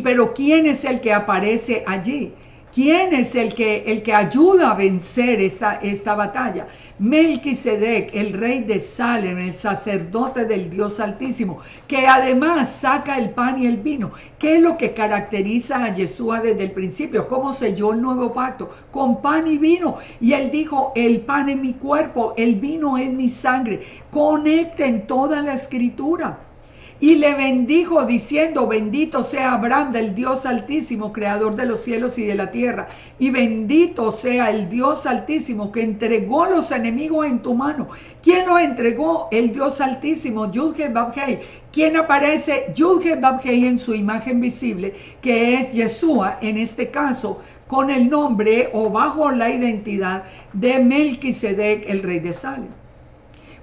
pero ¿quién es el que aparece allí? ¿Quién es el que ayuda a vencer esta batalla? Melquisedec, el rey de Salem, el sacerdote del Dios Altísimo, que además saca el pan y el vino. ¿Qué es lo que caracteriza a Yeshua desde el principio? ¿Cómo selló el nuevo pacto? Con pan y vino. Y él dijo, el pan es mi cuerpo, el vino es mi sangre. Conecten toda la escritura. Y le bendijo diciendo, bendito sea Abraham del Dios Altísimo, creador de los cielos y de la tierra. Y bendito sea el Dios Altísimo que entregó los enemigos en tu mano. ¿Quién los entregó? El Dios Altísimo, Yud-He-Vav-Hei. ¿Quién aparece? Yud-He-Vav-Hei en su imagen visible, que es Yeshua, en este caso, con el nombre o bajo la identidad de Melquisedec, el rey de Salem.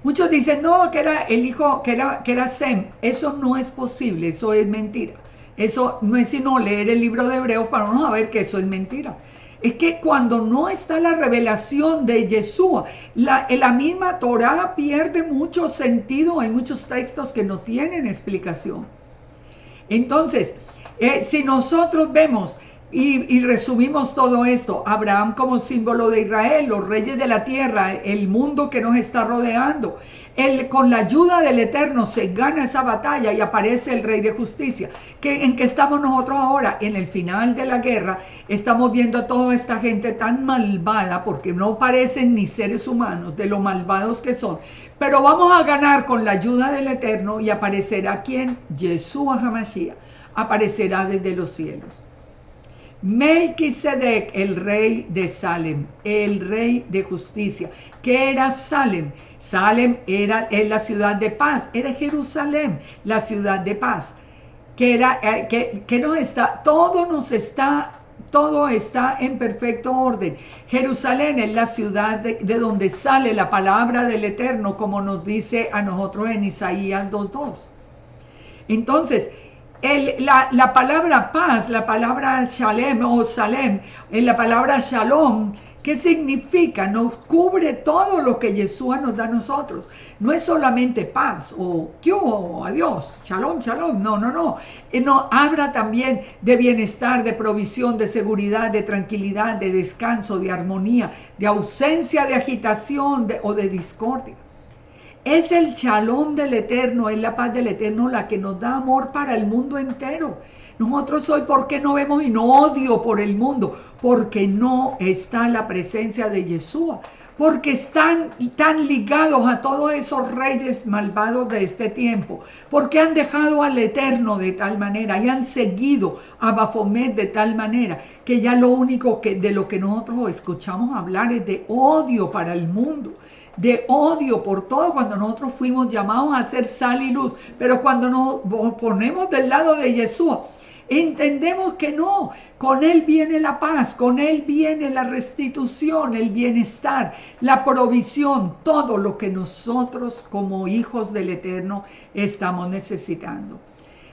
Muchos dicen, no, que era el hijo, que era Sem. Eso no es posible, eso es mentira. Eso no es sino leer el libro de Hebreos para uno saber que eso es mentira. Es que cuando no está la revelación de Yeshua, la misma Torá pierde mucho sentido. Hay muchos textos que no tienen explicación. Entonces, si nosotros vemos y resumimos todo esto, Abraham como símbolo de Israel, los reyes de la tierra, el mundo que nos está rodeando, con la ayuda del Eterno se gana esa batalla y aparece el Rey de Justicia. ¿En qué estamos nosotros ahora? En el final de la guerra estamos viendo a toda esta gente tan malvada, porque no parecen ni seres humanos de lo malvados que son, pero vamos a ganar con la ayuda del Eterno y aparecerá ¿quién? Yeshua HaMashiach, aparecerá desde los cielos. Melquisedec, el rey de Salem, el rey de justicia. ¿Qué era Salem? Salem es la ciudad de paz, era Jerusalén, la ciudad de paz. Todo está en perfecto orden. Jerusalén es la ciudad de donde sale la palabra del Eterno, como nos dice a nosotros en Isaías 2:2. Entonces, La palabra paz, la palabra shalem o salem, en la palabra shalom, ¿qué significa? Nos cubre todo lo que Yeshua nos da a nosotros. No es solamente paz o ¿qué hubo? Adiós, shalom, shalom. No, no, no. No, habla también de bienestar, de provisión, de seguridad, de tranquilidad, de descanso, de armonía, de ausencia de agitación o de discordia. Es el shalom del Eterno, es la paz del Eterno la que nos da amor para el mundo entero. Nosotros hoy, ¿por qué no vemos y no odio por el mundo? Porque no está la presencia de Yeshua. Porque están tan ligados a todos esos reyes malvados de este tiempo. Porque han dejado al Eterno de tal manera y han seguido a Baphomet de tal manera que ya lo único de lo que nosotros escuchamos hablar es de odio para el mundo. De odio por todo, cuando nosotros fuimos llamados a ser sal y luz, pero cuando nos ponemos del lado de Yeshua, entendemos que no, con Él viene la paz, con Él viene la restitución, el bienestar, la provisión, todo lo que nosotros como hijos del Eterno estamos necesitando.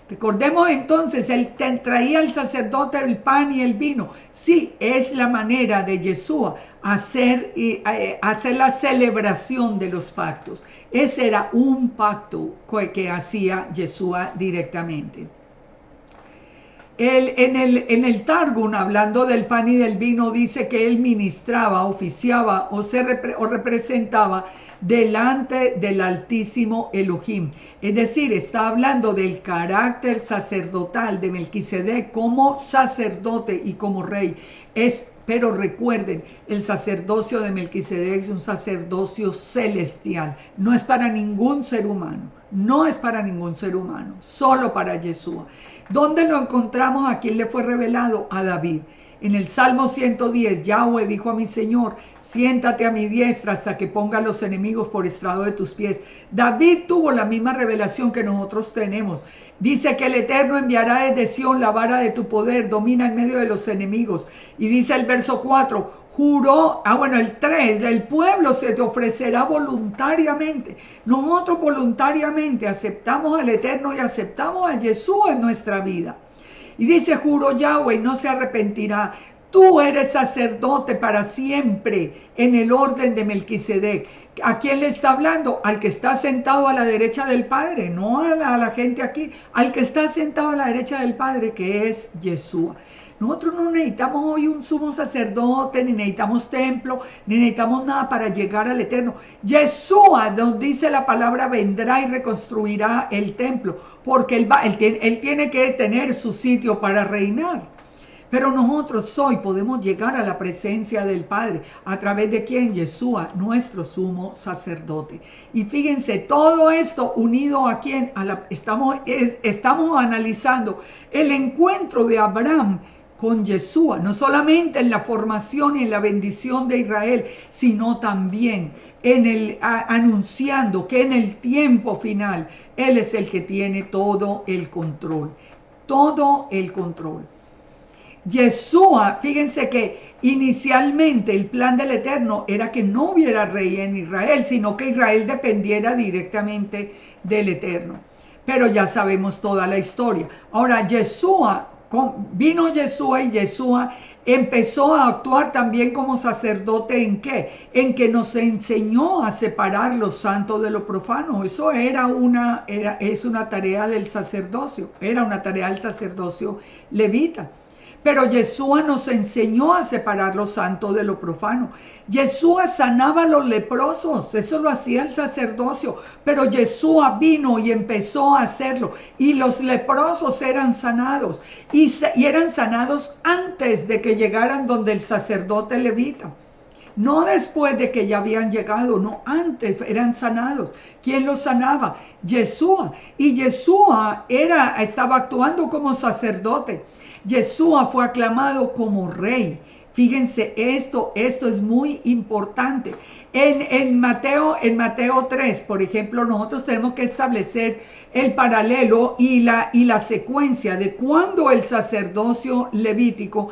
Recordemos entonces, Él traía al sacerdote el pan y el vino. Sí, es la manera de Yeshua hacer la celebración de los pactos. Ese era un pacto que hacía Yeshua directamente. En el Targum, hablando del pan y del vino, dice que él ministraba, oficiaba o representaba delante del Altísimo Elohim. Es decir, está hablando del carácter sacerdotal de Melquisedec como sacerdote y como rey. Pero recuerden, el sacerdocio de Melquisedec es un sacerdocio celestial. No es para ningún ser humano. No es para ningún ser humano. Solo para Yeshua. ¿Dónde lo encontramos? ¿A quién le fue revelado? A David. En el Salmo 110, Yahweh dijo a mi Señor, siéntate a mi diestra hasta que ponga a los enemigos por estrado de tus pies. David tuvo la misma revelación que nosotros tenemos. Dice que el Eterno enviará desde Sión la vara de tu poder, domina en medio de los enemigos. Y dice el verso 4, juró, el 3, el pueblo se te ofrecerá voluntariamente. Nosotros voluntariamente aceptamos al Eterno y aceptamos a Yeshua en nuestra vida. Y dice, juró Yahweh, no se arrepentirá. Tú eres sacerdote para siempre en el orden de Melquisedec. ¿A quién le está hablando? Al que está sentado a la derecha del Padre, no a la gente aquí, al que está sentado a la derecha del Padre, que es Yeshua. Nosotros no necesitamos hoy un sumo sacerdote, ni necesitamos templo, ni necesitamos nada para llegar al Eterno. Yeshua, nos dice la palabra, vendrá y reconstruirá el templo, porque él tiene que tener su sitio para reinar. Pero nosotros hoy podemos llegar a la presencia del Padre. ¿A través de quién? Yeshua, nuestro sumo sacerdote. Y fíjense, todo esto unido a quién? Estamos analizando el encuentro de Abraham con Yeshua, no solamente en la formación y en la bendición de Israel, sino también anunciando que en el tiempo final Él es el que tiene todo el control. Todo el control. Yeshua, fíjense que inicialmente el plan del Eterno era que no hubiera rey en Israel, sino que Israel dependiera directamente del Eterno. Pero ya sabemos toda la historia. Ahora, vino Yeshua y Yeshua empezó a actuar también como sacerdote. ¿En qué? En que nos enseñó a separar lo santo de lo profano. Eso es una tarea del sacerdocio, era una tarea del sacerdocio levita. Pero Yeshua nos enseñó a separar lo santo de lo profano. Yeshua sanaba a los leprosos, eso lo hacía el sacerdocio. Pero Yeshua vino y empezó a hacerlo. Y los leprosos eran sanados. Y eran sanados antes de que llegaran donde el sacerdote levita. No después de que ya habían llegado, no, antes eran sanados. ¿Quién los sanaba? Yeshua. Y Yeshua estaba actuando como sacerdote. Yeshua fue aclamado como rey. Fíjense, esto es muy importante. En Mateo 3, por ejemplo, nosotros tenemos que establecer el paralelo y la secuencia de cuando el sacerdocio levítico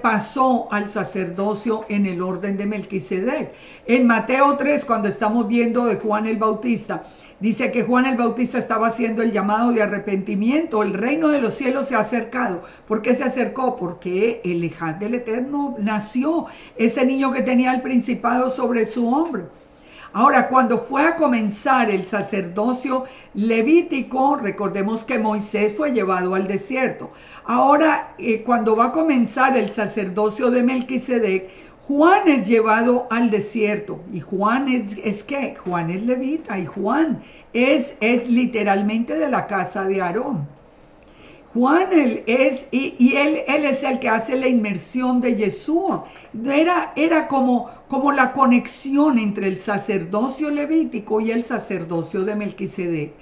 pasó al sacerdocio en el orden de Melquisedec. En Mateo 3, cuando estamos viendo de Juan el Bautista, dice que Juan el Bautista estaba haciendo el llamado de arrepentimiento. El reino de los cielos se ha acercado. ¿Por qué se acercó? Porque el Ejad del Eterno nació, ese niño que tenía el principado sobre su hombro. Ahora, cuando fue a comenzar el sacerdocio levítico, recordemos que Moisés fue llevado al desierto. Ahora, cuando va a comenzar el sacerdocio de Melquisedec, Juan es llevado al desierto. ¿Y Juan es qué? Juan es levita y Juan es literalmente de la casa de Aarón. Juan él es el que hace la inmersión de Yeshua. Era como la conexión entre el sacerdocio levítico y el sacerdocio de Melquisedec.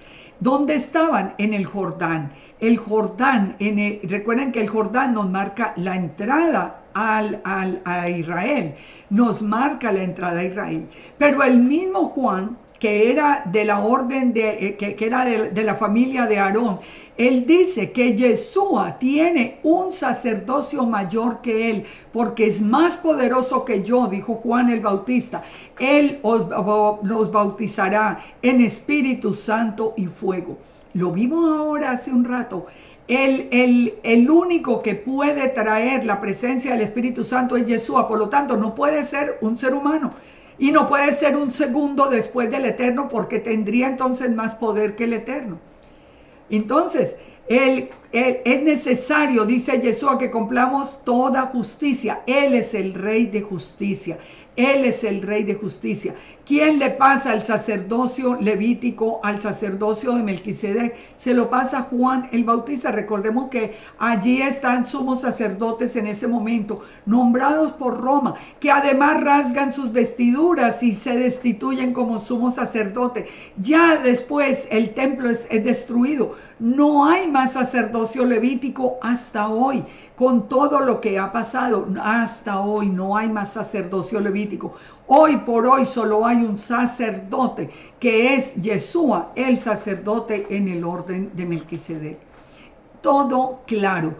¿Dónde estaban? En el Jordán. El Jordán, recuerden que el Jordán nos marca la entrada a Israel. Nos marca la entrada a Israel. Pero el mismo Juan, que era de la orden que era de la familia de Aarón, él dice que Yeshua tiene un sacerdocio mayor que él, porque es más poderoso que yo, dijo Juan el Bautista. Él nos bautizará en Espíritu Santo y fuego. Lo vimos ahora hace un rato. El único que puede traer la presencia del Espíritu Santo es Yeshua, por lo tanto no puede ser un ser humano. Y no puede ser un segundo después del Eterno, porque tendría entonces más poder que el Eterno. Entonces, es necesario, dice Yeshua, que cumplamos toda justicia. Él es el Rey de justicia. Él es el Rey de justicia. ¿Quién le pasa el sacerdocio levítico al sacerdocio de Melquisedec? Se lo pasa Juan el Bautista. Recordemos que allí están sumos sacerdotes en ese momento, nombrados por Roma, que además rasgan sus vestiduras y se destituyen como sumo sacerdote. Ya después el templo es destruido. No hay más sacerdocio levítico hasta hoy. Con todo lo que ha pasado, hasta hoy no hay más sacerdocio levítico. Hoy por hoy solo hay un sacerdote, que es Yeshua, el sacerdote en el orden de Melquisedec. Todo claro,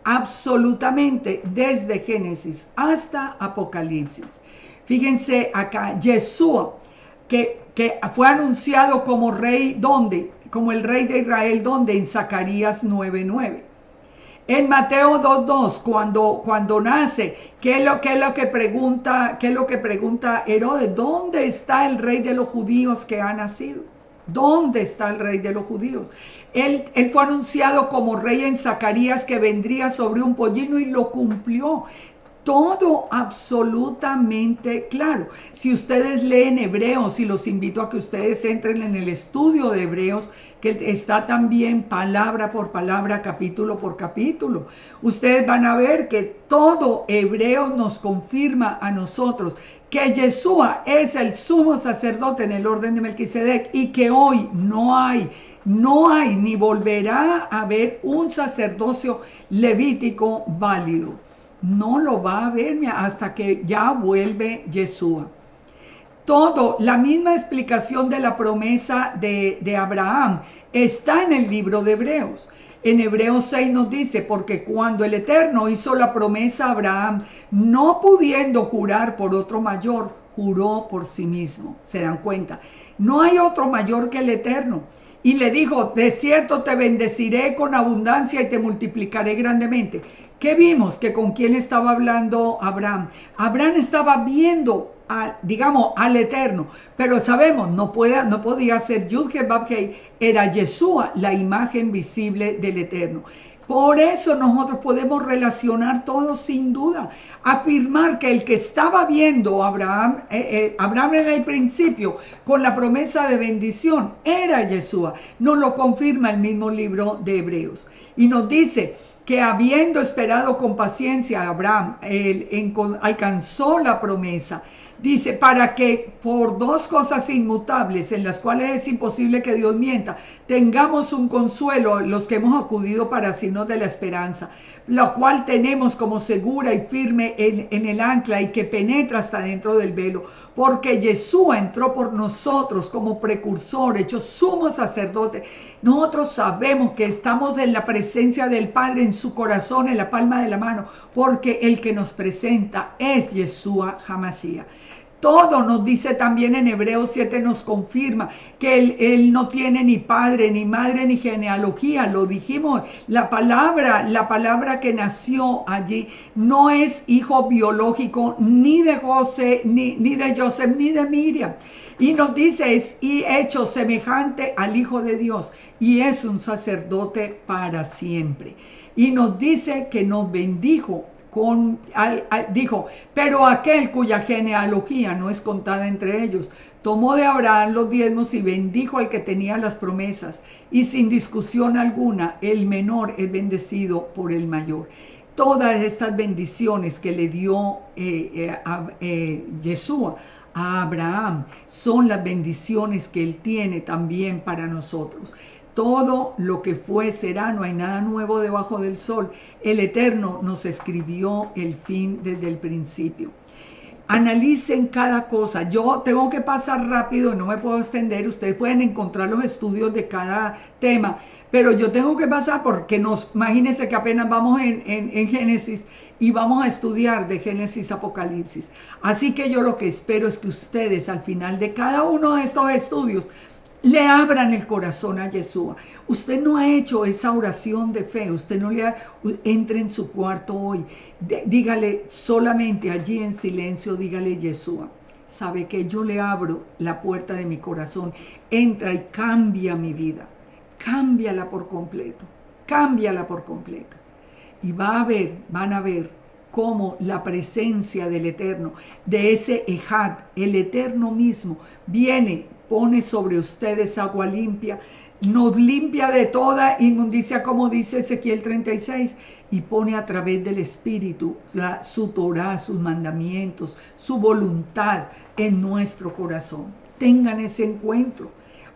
absolutamente, desde Génesis hasta Apocalipsis. Fíjense acá, Yeshua, que fue anunciado como rey, ¿dónde? Como el rey de Israel, ¿dónde? En Zacarías 9:9. En Mateo 2:2, cuando nace, ¿qué es lo que pregunta Herodes? ¿Dónde está el rey de los judíos que ha nacido? ¿Dónde está el rey de los judíos? Él fue anunciado como rey en Zacarías, que vendría sobre un pollino, y lo cumplió. Todo absolutamente claro. Si ustedes leen Hebreos, y los invito a que ustedes entren en el estudio de Hebreos, que está también palabra por palabra, capítulo por capítulo, ustedes van a ver que todo Hebreos nos confirma a nosotros que Yeshua es el sumo sacerdote en el orden de Melquisedec, y que hoy no hay ni volverá a haber un sacerdocio levítico válido. No lo va a haber hasta que ya vuelve Yeshua. Todo, la misma explicación de la promesa de Abraham está en el libro de Hebreos. En Hebreos 6 nos dice: porque cuando el Eterno hizo la promesa a Abraham, no pudiendo jurar por otro mayor, juró por sí mismo. ¿Se dan cuenta? No hay otro mayor que el Eterno. Y le dijo: de cierto te bendeciré con abundancia y te multiplicaré grandemente. ¿Qué vimos? Que con quién estaba hablando Abraham. Abraham estaba viendo al Eterno, pero sabemos, no podía ser Yud-Heh-Vav-Heh, era Yeshua, la imagen visible del Eterno. Por eso nosotros podemos relacionar todo sin duda, afirmar que el que estaba viendo Abraham en el principio con la promesa de bendición era Yeshua. Nos lo confirma el mismo libro de Hebreos y nos dice que habiendo esperado con paciencia Abraham, él alcanzó la promesa. Dice, para que por dos cosas inmutables, en las cuales es imposible que Dios mienta, tengamos un consuelo los que hemos acudido para signos de la esperanza, lo cual tenemos como segura y firme en el ancla y que penetra hasta dentro del velo, porque Yeshua entró por nosotros como precursor, hecho sumo sacerdote. Nosotros sabemos que estamos en la presencia del Padre, en su corazón, en la palma de la mano, porque el que nos presenta es Yeshua HaMashiach. Todo nos dice también en Hebreos 7, nos confirma que él no tiene ni padre, ni madre, ni genealogía. Lo dijimos, la palabra que nació allí no es hijo biológico ni de José, ni de Joseph, ni de Miriam. Y nos dice, es hecho semejante al Hijo de Dios y es un sacerdote para siempre. Y nos dice que nos bendijo. Dijo, pero aquel cuya genealogía no es contada entre ellos, tomó de Abraham los diezmos y bendijo al que tenía las promesas, y sin discusión alguna, el menor es bendecido por el mayor. Todas estas bendiciones que le dio Yeshua a Abraham son las bendiciones que él tiene también para nosotros. Todo lo que fue será, no hay nada nuevo debajo del sol. El Eterno nos escribió el fin desde el principio. Analicen cada cosa. Yo tengo que pasar rápido, no me puedo extender. Ustedes pueden encontrar los estudios de cada tema, pero yo tengo que pasar porque imagínense que apenas vamos en Génesis y vamos a estudiar de Génesis a Apocalipsis. Así que yo lo que espero es que ustedes al final de cada uno de estos estudios le abran el corazón a Yeshua. Usted no ha hecho esa oración de fe, usted no entre en su cuarto hoy, dígale solamente allí en silencio, dígale: Yeshua, sabe que yo le abro la puerta de mi corazón, entra y cambia mi vida, cámbiala por completo, cámbiala por completo. Y van a ver cómo la presencia del Eterno, de ese Ejad, el Eterno mismo, viene, pone sobre ustedes agua limpia, nos limpia de toda inmundicia, como dice Ezequiel 36, y pone a través del Espíritu su Torah, sus mandamientos, su voluntad en nuestro corazón. Tengan ese encuentro.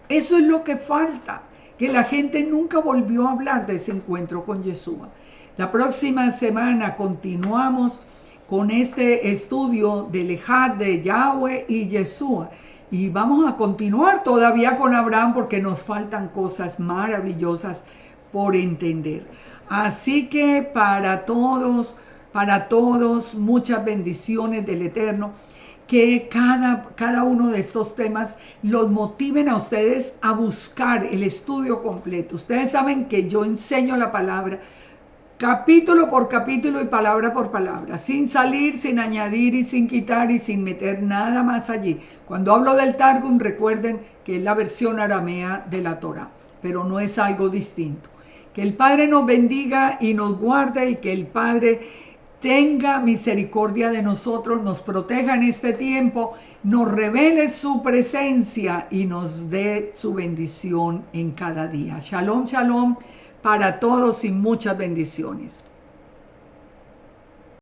Eso es lo que falta, que la gente nunca volvió a hablar de ese encuentro con Yeshua. La próxima semana continuamos con este estudio del Ejad de Yahweh y Yeshua. Y vamos a continuar todavía con Abraham porque nos faltan cosas maravillosas por entender. Así que para todos, muchas bendiciones del Eterno. Que cada uno de estos temas los motiven a ustedes a buscar el estudio completo. Ustedes saben que yo enseño la palabra capítulo por capítulo y palabra por palabra, sin salir, sin añadir y sin quitar y sin meter nada más allí. Cuando hablo del Targum, recuerden que es la versión aramea de la Torah, pero no es algo distinto. Que el Padre nos bendiga y nos guarde, y que el Padre tenga misericordia de nosotros, nos proteja en este tiempo, nos revele su presencia y nos dé su bendición en cada día. Shalom, shalom para todos y muchas bendiciones.